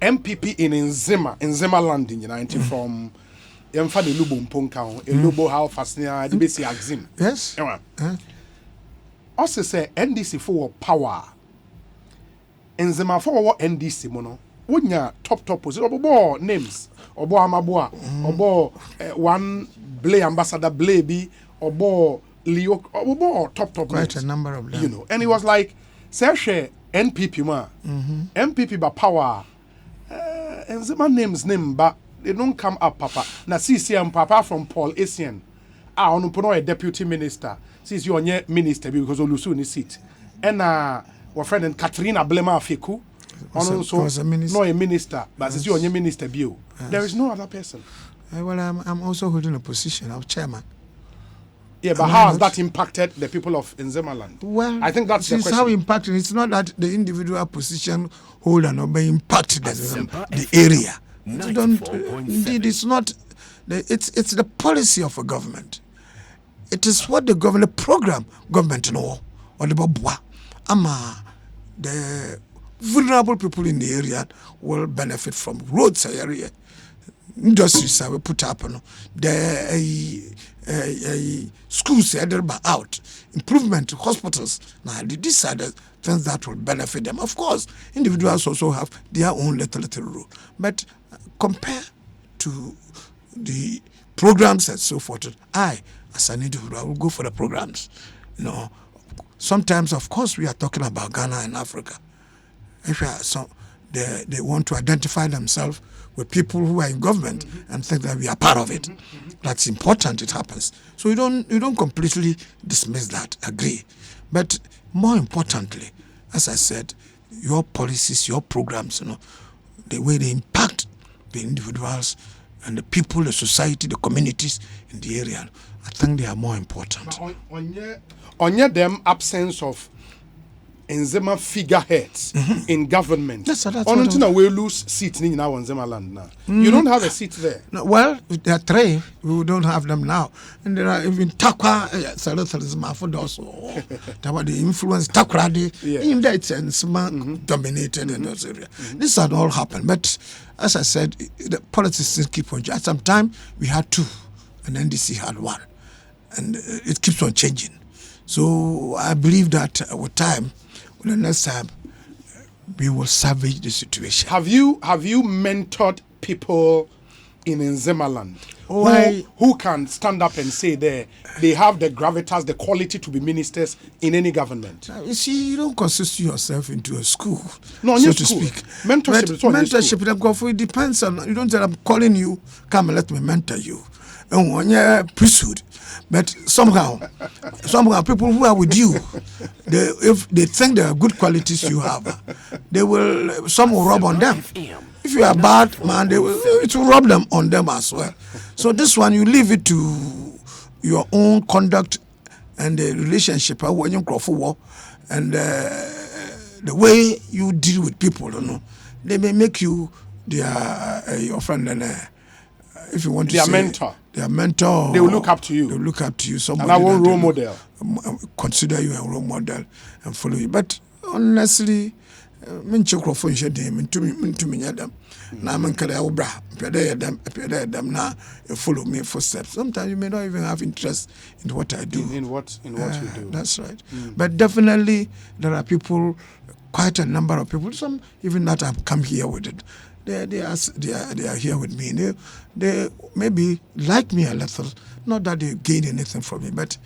MPP in Nzema land in United from Yemfa de Lubo Mponka, a Lubo how fascinating the basic axim. Yes. Also say NDC for power. Nzema for NDC mono. Wonya top position. Obo names. Obo Amaboa. Obo one Blay ambassador Blay bi. Obo Leo. Obo top Quite names. a number of them. You know, and it was like, say NPP ma. MPP by power. Nzema name but they don't come up, Papa. Now, CCM Papa from Paul Essien. On a deputy minister. Since you're a minister because Olusu ni seat. And our friend Katrina Blema Fiku. Also, not a minister, but since you're a minister, there is no other person. Well, I'm also holding a position of chairman. Yeah, but how has that impacted the people of Nzemaland? Well, I think that's the question. How impacted. It's not that the individual position holder no be impacted the area. Indeed, it's not. It's the policy of a government. It is what the government program government know or the babwa ama the vulnerable people in the area will benefit from roads area. Industries we put up the schools out, improvement hospitals. Now these are the things that will benefit them. Of course, individuals also have their own little role, but compare to the programs and so forth. I, as an individual, will go for the programs. You know, sometimes, of course, we are talking about Ghana and Africa. If they want to identify themselves with people who are in government and think that we are part of it. That's important. It happens. So you don't completely dismiss that. Agree, but more importantly, as I said, your policies, your programs, the way they impact the individuals and the people, the society, the communities in the area, I think they are more important. On them absence of Nzema figureheads in government. That's we lose seats in our Nzema land now. You don't have a seat there. No, well, there are three. We don't have them now. And there are even Takwa, about the influence, Takradi, in that sense, dominated in those areas. This had all happened. But as I said, the politics keep on. At some time, we had two, and NDC had one. And it keeps on changing. So I believe that with time, the next time, we will salvage the situation. Have you mentored people in Nzemaland who can stand up and say they have the gravitas, the quality to be ministers in any government? You see, you don't consist yourself into a school, no, so to speak. Mentorship it depends on. You don't say I'm calling you, come and let me mentor you. And when you're priesthood. But somehow people who are with you, if they think there are good qualities you have, some will rub on them. If you are bad, man, it will rub them on them as well. So this one, you leave it to your own conduct and the relationship when you go for war and the way you deal with people. They may make you your friend and if you want to say mentor. Their mentor. They will look up to you. They will look up to you. Somebody and I want role model. Consider you a role model and follow you. But honestly, them. Now follow me footsteps. Sometimes you may not even have interest in what I do. In what you do. That's right. But definitely there are people, quite a number of people, some even that have come here with it. They are here with me. They maybe like me a little. Not that they gain anything from me, but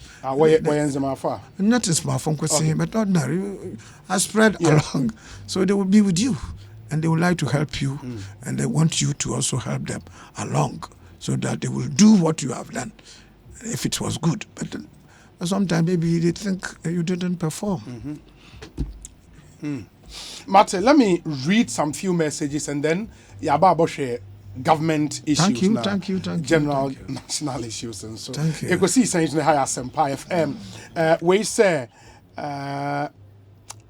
not as my phone question, but ordinary. I spread along, so they will be with you, and they would like to help you, and they want you to also help them along, so that they will do what you have done, if it was good. But sometimes maybe they think you didn't perform. Martin, let me read some few messages and then share government issues. Thank you. General national issues and so. Thank you. Ekosiisen in the higher Senpai FM. We say,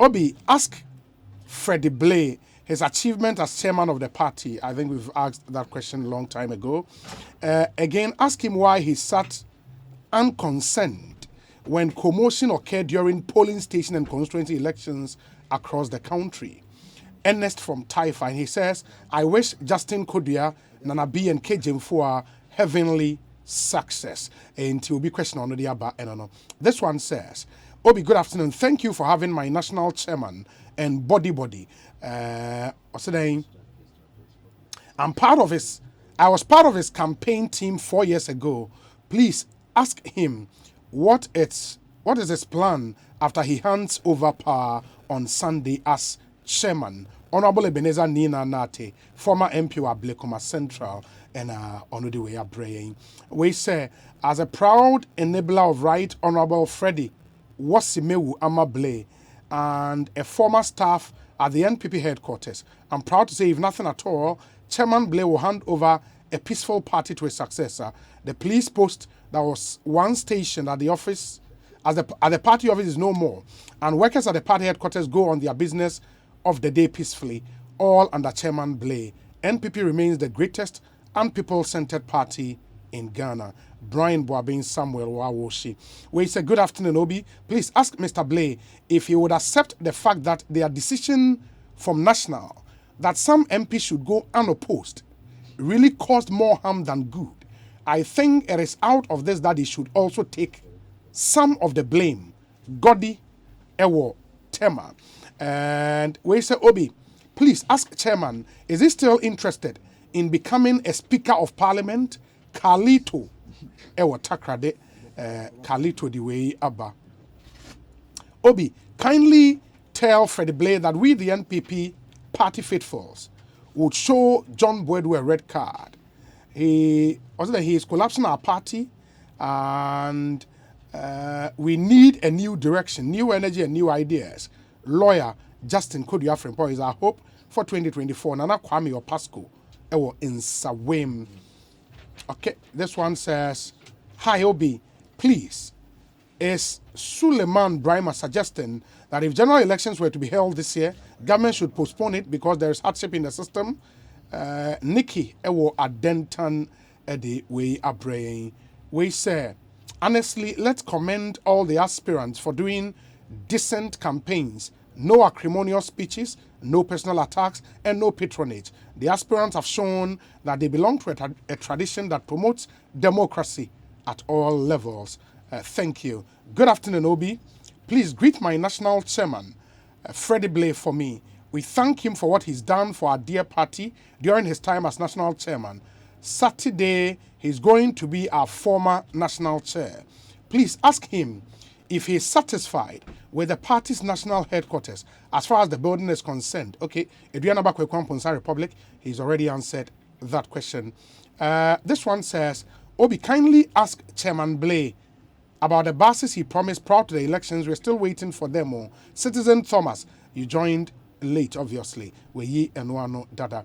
Obi, ask Freddie Blay his achievement as chairman of the party. I think we've asked that question a long time ago. Again, ask him why he sat unconcerned when commotion occurred during polling station and constituency elections across the country. Ernest from Taifa, and he says, I wish Justin Kodua, Nana B, and KJ for heavenly success. And he will be questioned on the about and no. This one says, Obi, good afternoon. Thank you for having my national chairman and body. Saying, I was part of his campaign team 4 years ago. Please ask him what is his plan after he hands over power on Sunday as chairman. Honorable Ebenezer Nina Nate, former MP of Blekoma Central, and on the way of praying. We say, as a proud enabler of Right Honorable Freddie Blay, and a former staff at the NPP headquarters, I'm proud to say, if nothing at all, Chairman Blay will hand over a peaceful party to his successor. The police post that was once stationed at the office, at the party office, is no more, and workers at the party headquarters go on their business of the day peacefully, all under Chairman Blay. NPP remains the greatest and people-centered party in Ghana. Brian Boabin Samuel Wawoshi. We say, good afternoon, Obi. Please ask Mr. Blay if he would accept the fact that their decision from National that some MPs should go unopposed really caused more harm than good. I think it is out of this that he should also take some of the blame. Godi Ewo Tema. And we say, Obi, please ask Chairman, is he still interested in becoming a Speaker of Parliament? Kalito Ewo Takrade, Kalito the way Abba. Obi, kindly tell Freddie Blay that we, the NPP party faithfuls, would show John Boedu a red card. He is collapsing our party, and we need a new direction, new energy, and new ideas. Lawyer Justin Kodua Frimpong is our hope for 2024. Nana Kwame Opasco in Sawem. Okay, this one says, hi Obi, please, is Suleiman Brahima suggesting that if general elections were to be held this year, government should postpone it because there is hardship in the system? Nikki Ewo Adentan Edi we abraying. We say, honestly, let's commend all the aspirants for doing decent campaigns, no acrimonious speeches, no personal attacks, and no patronage. The aspirants have shown that they belong to a tradition that promotes democracy at all levels. Thank you. Good afternoon, Obi. Please greet my national chairman, Freddie Blay, for me. We thank him for what he's done for our dear party during his time as national chairman. Saturday, he's going to be our former national chair. Please ask him if he is satisfied with the party's national headquarters as far as the building is concerned. Okay, Eduana Bakwekwan Ponsa Republic, he's already answered that question. This one says, Obi, kindly ask Chairman Blay about the buses he promised prior to the elections. We're still waiting for them. Oh. Citizen Thomas, you joined late, obviously. Weyi Enuano Dada.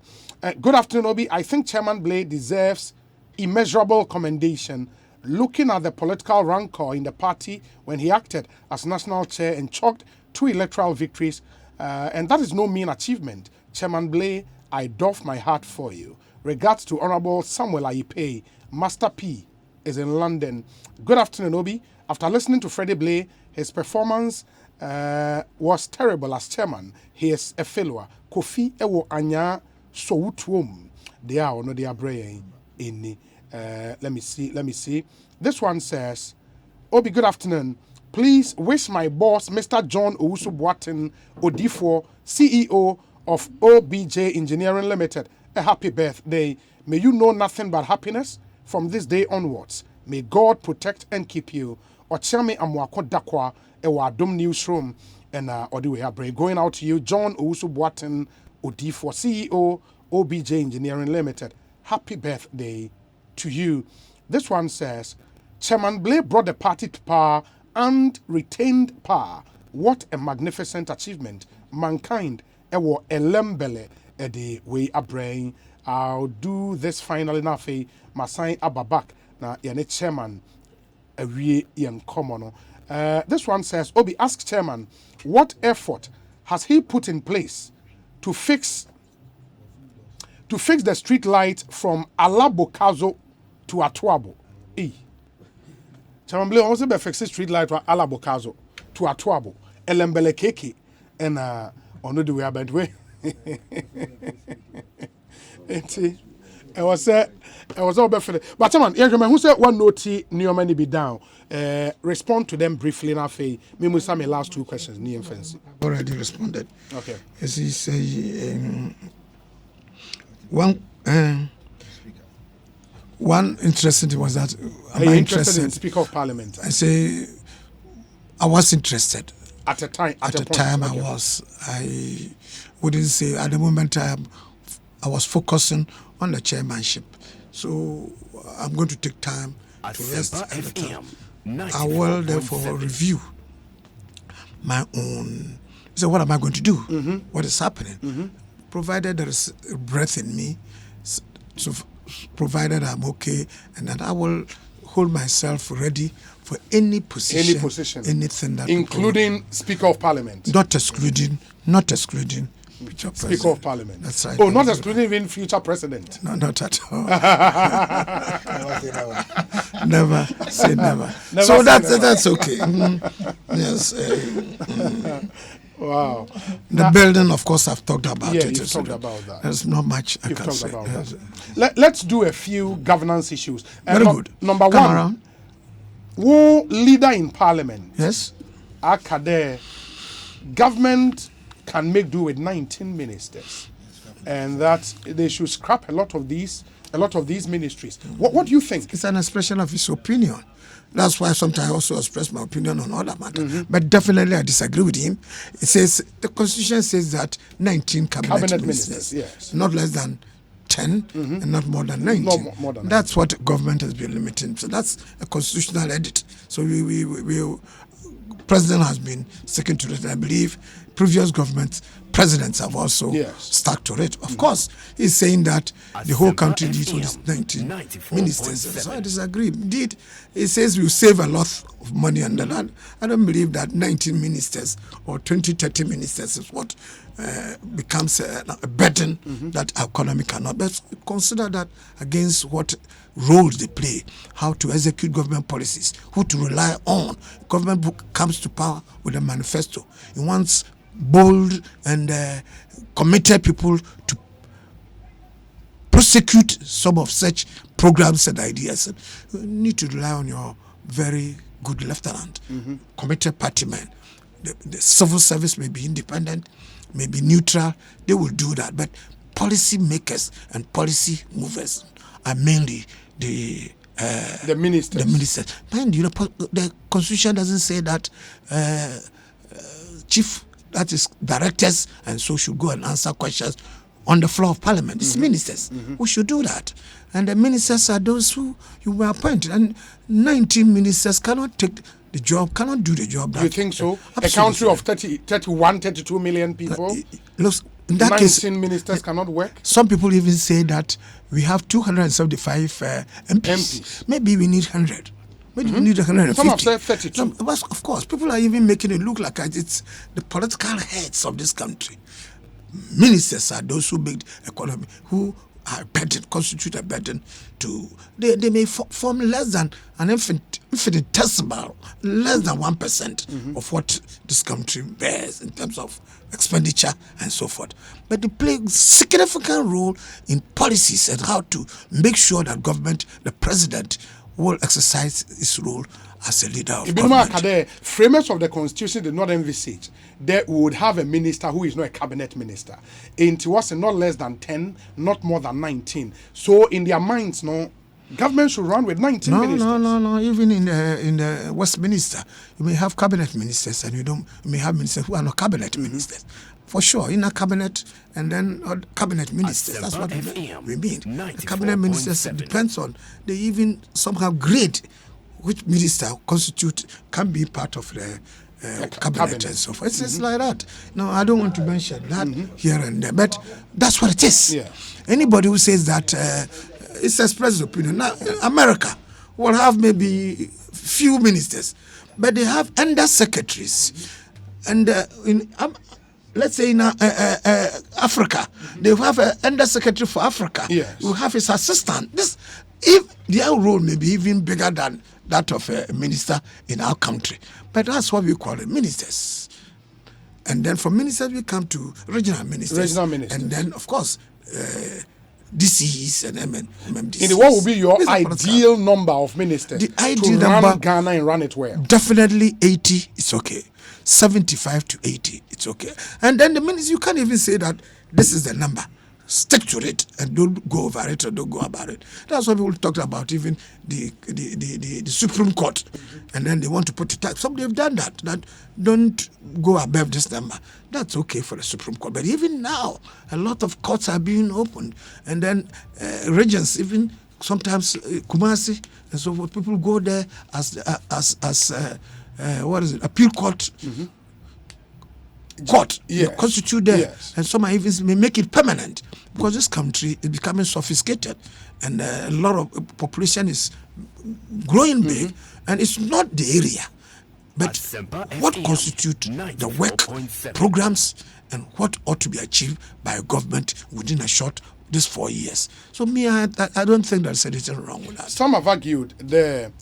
Good afternoon, Obi. I think Chairman Blay deserves immeasurable commendation, looking at the political rancor in the party when he acted as national chair and chalked 2 electoral victories, and that is no mean achievement. Chairman Blay, I doff my heart for you. Regards to Honorable Samuel Ayipe. Master P is in London. Good afternoon, Obi. After listening to Freddie Blay, his performance was terrible as chairman. He is a failure. Kofi Ewo Anya Sowutuom. They are no, they are praying in. Let me see. This one says, Obi, good afternoon. Please wish my boss, Mr. John Owusu Boateng Odifo, CEO of OBJ Engineering Limited, a happy birthday. May you know nothing but happiness from this day onwards. May God protect and keep you. Ochame Amwako Dakwa, Ewa Dom Newsroom, and Odiwe going out to you, John Owusu Boateng Odifo, CEO, OBJ Engineering Limited. Happy birthday to you. This one says, Chairman Blay brought the party to power and retained power. What a magnificent achievement. Mankind, ewo elembele, edi we abrain. I'll do this finally now for Masai Ababak, na yene chairman, a we yen common. This one says, Obi, ask chairman, what effort has he put in place to fix the street light from Alabokazo to Atuabo? Chairman Blay also be fix the street light from Alabokazo to Atuabo. Elembele keke and on the way about way. I was all better. But man, who said one note near many be down. Respond to them briefly now. Me musa my last two questions. Near fancy. Already responded. Okay. As he say, one interesting thing was that Are you interested in Speaker of Parliament? I say I was interested. At a time, at the time okay. I wouldn't say at the moment I was focusing on the chairmanship. So I'm going to take time to rest. I will therefore review my own. So what am I going to do? Mm-hmm. What is happening? Mm-hmm. Provided there is breath in me, so provided I'm okay, and that I will hold myself ready for any position, anything that, including Speaker of Parliament, not excluding future Speaker of Parliament. That's right. Oh, not excluding even future president. No, not at all. Never say never. So that's okay. Mm-hmm. Yes. Wow. The building, of course, I've talked about it. You've talked about that. There's not much I can say. Yes. Let's do a few governance issues. Very good. Number Come one. Around. Who leader in Parliament? Yes. Akade. Government can make do with 19 ministers, and that they should scrap a lot of these ministries. What do you think? It's an expression of his opinion. That's why sometimes I also express my opinion on other matters. Mm-hmm. But definitely I disagree with him. It says the Constitution says that 19 cabinet ministers, yes, not less than 10 mm-hmm. and not more than 19. No, more than that's 19. What government has been limiting. So that's a constitutional edit. So we President has been sticking to it. I believe previous presidents have also stuck to it. Of course, he's saying that the whole country needs all these 19 ministers. So I disagree. Indeed, he says we save a lot of money on the land. I don't believe that 19 ministers or 20, 30 ministers is what becomes a burden that our economy cannot. But consider that against what roles they play, how to execute government policies, who to rely on. Government comes to power with a manifesto. He wants bold and committed people to prosecute some of such programs and ideas. And you need to rely on your very good lieutenant, committed party men. The civil service may be independent, may be neutral. They will do that. But policy makers and policy movers are mainly the ministers. The ministers. Mind you, the Constitution doesn't say that chief, that is directors, and so should go and answer questions on the floor of Parliament. It's ministers who should do that. And the ministers are those who you were appointed. And 19 ministers cannot take the job, cannot do the job. You think so? Absolutely. A country of 31, 32 million people? In that 19 case, ministers cannot work? Some people even say that we have 275 MPs. Maybe we need 100. Maybe we need 150. Some have said 32. Of course, people are even making it look like it's the political heads of this country. Ministers are those who make the economy, who are burden, constitute a burden to. They may form less than an infinitesimal, less than 1% of what this country bears in terms of expenditure and so forth. But they play a significant role in policies and how to make sure that government, the president, will exercise his role as a leader of government. The framers of the Constitution did not envisage that we would have a minister who is not a cabinet minister. It was not less than 10, not more than 19. So in their minds, no, government should run with 19 ministers. No. Even in the Westminster, you may have cabinet ministers, and you may have ministers who are not cabinet ministers. For sure, in a cabinet and then cabinet ministers. That's what we mean. The cabinet ministers depends on, they even somehow grade which minister can be part of the cabinet and so forth. It's like that. No, I don't want to mention that here and there, but that's what it is. Yeah. Anybody who says that it's expressed opinion. Now, America will have maybe few ministers, but they have under secretaries, and let's say in Africa, they have an under secretary for Africa. Yes. You have his assistant. If their role may be even bigger than that of a minister in our country, but that's what we call it, ministers. And then from ministers, we come to regional ministers. Regional ministers. And then, of course, DCs and MMDCs. What would be your ideal number of ministers the ideal to run number, Ghana and run it well? Definitely 80, it's okay. 75 to 80, it's okay. And then the ministers, you can't even say that this is the number. Stick to it and don't go over it or don't go about it. That's what people talked about, even the Supreme Court. And then they want to put it up. Some they've done that don't go above this number. That's okay for the Supreme Court. But even now, a lot of courts are being opened. And then regions, even sometimes Kumasi and so forth, people go there as what is it, appeal court. Court, yes. Constitute there, yes. And some even may make it permanent because this country is becoming sophisticated, and a lot of population is growing big, and it's not the area, but what constitutes the work programs and what ought to be achieved by a government within this 4 years. So I don't think there's anything wrong with that. Some have argued that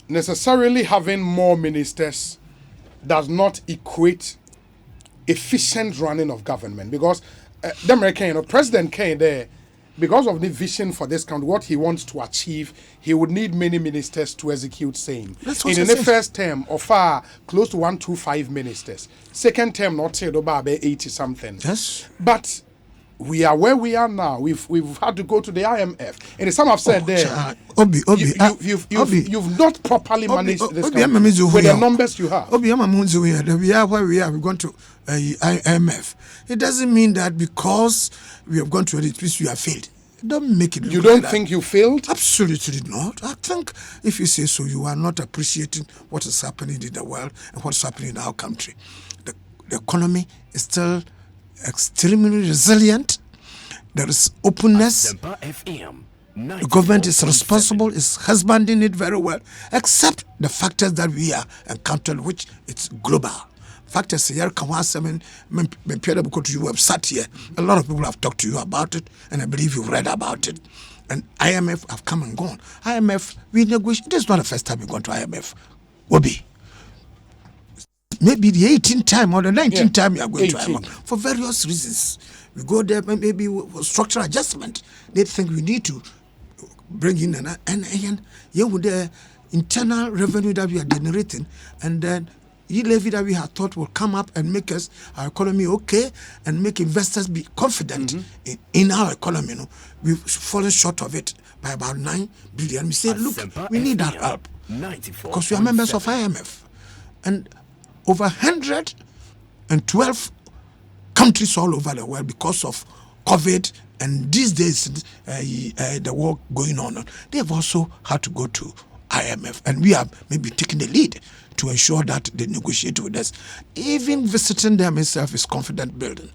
necessarily having more ministers does not equate efficient running of government, because the American, President came there because of the vision for this country, what he wants to achieve. He would need many ministers to execute same. In the first term, of close to 125 ministers. Second term, not say about 80 something. Yes, but we are where we are now. We've had to go to the IMF, and some have said you've not properly managed this country with the numbers you have. We are where we are. We're going to IMF. It doesn't mean that because we have gone to it, we have failed. Don't make it. You don't think you failed? Absolutely not. I think if you say so, you are not appreciating what is happening in the world and what's happening in our country. The economy is still extremely resilient. There is openness. The government is responsible, is husbanding it very well, except the factors that we are encountering, which it's global. Factors here, you have sat here. A lot of people have talked to you about it, and I believe you've read about it. And IMF have come and gone. IMF, we negotiate. This is not the first time we've gone to IMF. Obi. Maybe the 18th time or the 19th time we are going 18. To IMF for various reasons. We go there maybe with structural adjustment. They think we need to bring in the internal revenue that we are generating, and then levy that we had thought will come up and make our economy okay and make investors be confident in our economy. We've fallen short of it by about 9 billion. We say, look, we need that help because we are members of IMF. And over 112 countries all over the world, because of COVID and these days the war going on, they have also had to go to IMF, and we have maybe taken the lead to ensure that they negotiate with us. Even visiting them itself is confidence building,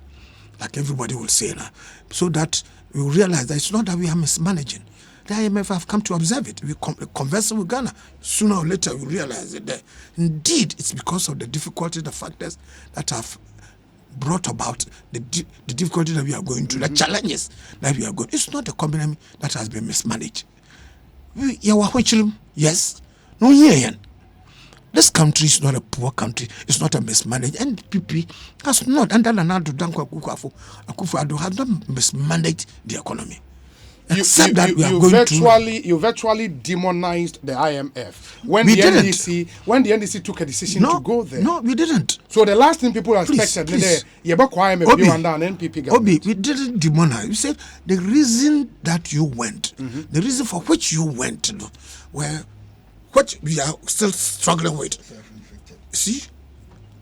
like everybody will say now, so that we realize that it's not that we are mismanaging. The IMF have come to observe it. We converse with Ghana. Sooner or later, we realize that indeed it's because of the difficulties, the factors that have brought about the difficulty that we are going through, the challenges that we are going. It's not the economy that has been mismanaged. Yes, no, yeah. This country is not a poor country. It's not a mismanaged. NPP has not, under Nana Danko Akufo-Addo, has not mismanaged the economy. Except that we are going you virtually demonized the IMF when the NDC took a decision to go there. No, we didn't. So the last thing people expected, NPP government. Obi, we didn't demonize. We said the reason that you went, the reason for which you went, which we are still struggling with. See,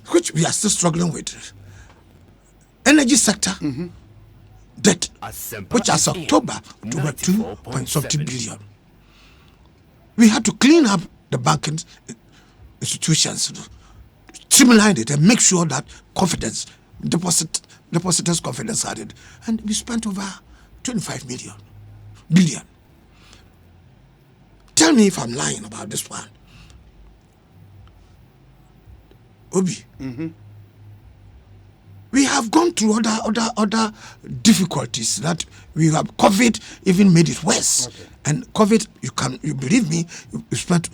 which we are still struggling with. Energy sector. Debt, which as October to over 2.something billion. We had to clean up the banking institutions, streamline it, and make sure that depositors' confidence had it. And we spent over 25 billion. Tell me if I'm lying about this one. Obi. We have gone through other difficulties that we have. COVID even made it worse. Okay. And COVID, you believe me, you spent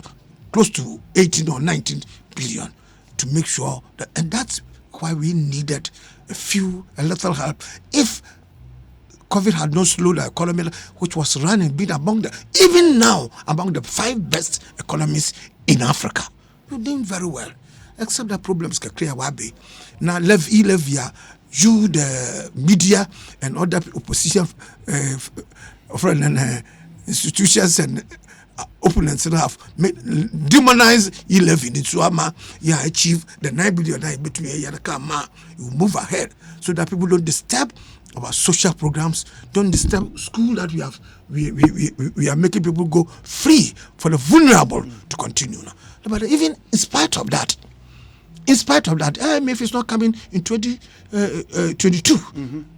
close to 18 or 19 billion to make sure that, and that's why we needed a little help. If COVID had not slowed the economy, which was running, being even now, among the 5 best economies in Africa. You're doing very well, except the problems can clear wabi. Now, Levia, you, the media, and other opposition institutions and opponents have demonized E11 in Suama. Yeah, achieve the 9 billion between Yanakama. You move ahead so that people don't disturb our social programs, don't disturb school that we have. We are making people go free for the vulnerable to continue. But even in spite of that, IMF is not coming in 2022.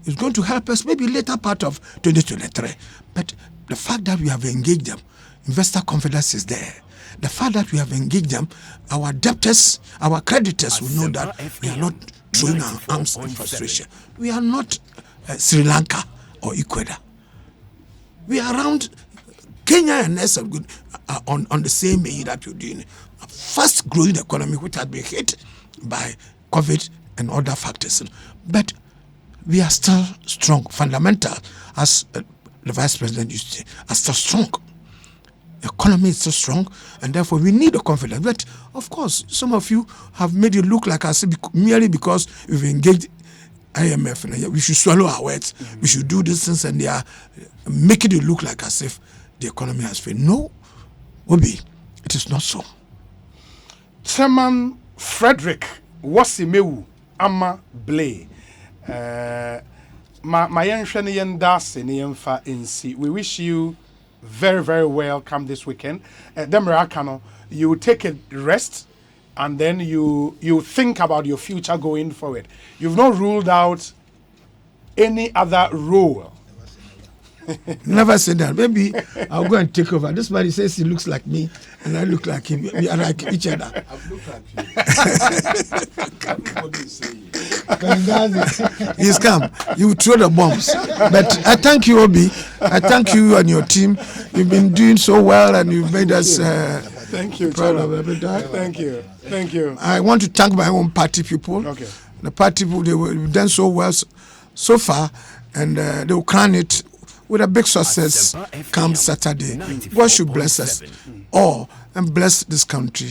It's going to help us maybe later part of 2023. But the fact that we have engaged them, investor confidence is there. The fact that we have engaged them, our debtors, our creditors will know that we are not throwing our arms in frustration. We are not Sri Lanka or Ecuador. We are around Kenya and us on the same way that you're doing. A fast growing economy which has been hit by COVID and other factors. But we are still strong. Fundamental, as the Vice President used to say, are still strong. The economy is so strong, and therefore we need a confidence. But of course, some of you have made it look like us merely because we've engaged IMF and we should swallow our words. We should do these things, and they are making it look like as if the economy has failed. No, Obi, it is not so. Chairman Frederick Wasimewu Ama Blay. We wish you very, very well come this weekend. You take a rest and then you think about your future going forward. You've not ruled out any other role. Never said that. Maybe I'll go and take over. This body says he looks like me and I look like him. We are like each other. I've looked at you. Everybody is saying. He's come. You throw the bombs. But I thank you, Obi. I thank you and your team. You've been doing so well and you've made us thank you, proud of every day. Thank you. Thank you. I want to thank my own party people. Okay. The party people, they've done so well so far, and they will crown it with a big success come Saturday. God should bless us all and bless this country,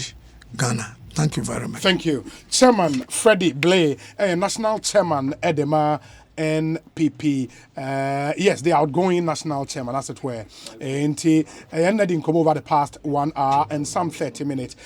Ghana. Thank you very much. Thank you. Chairman Freddie Blay, National Chairman Edema NPP. Yes, the outgoing national chairman, as it were. And he ended in come over the past 1 hour and some 30 minutes.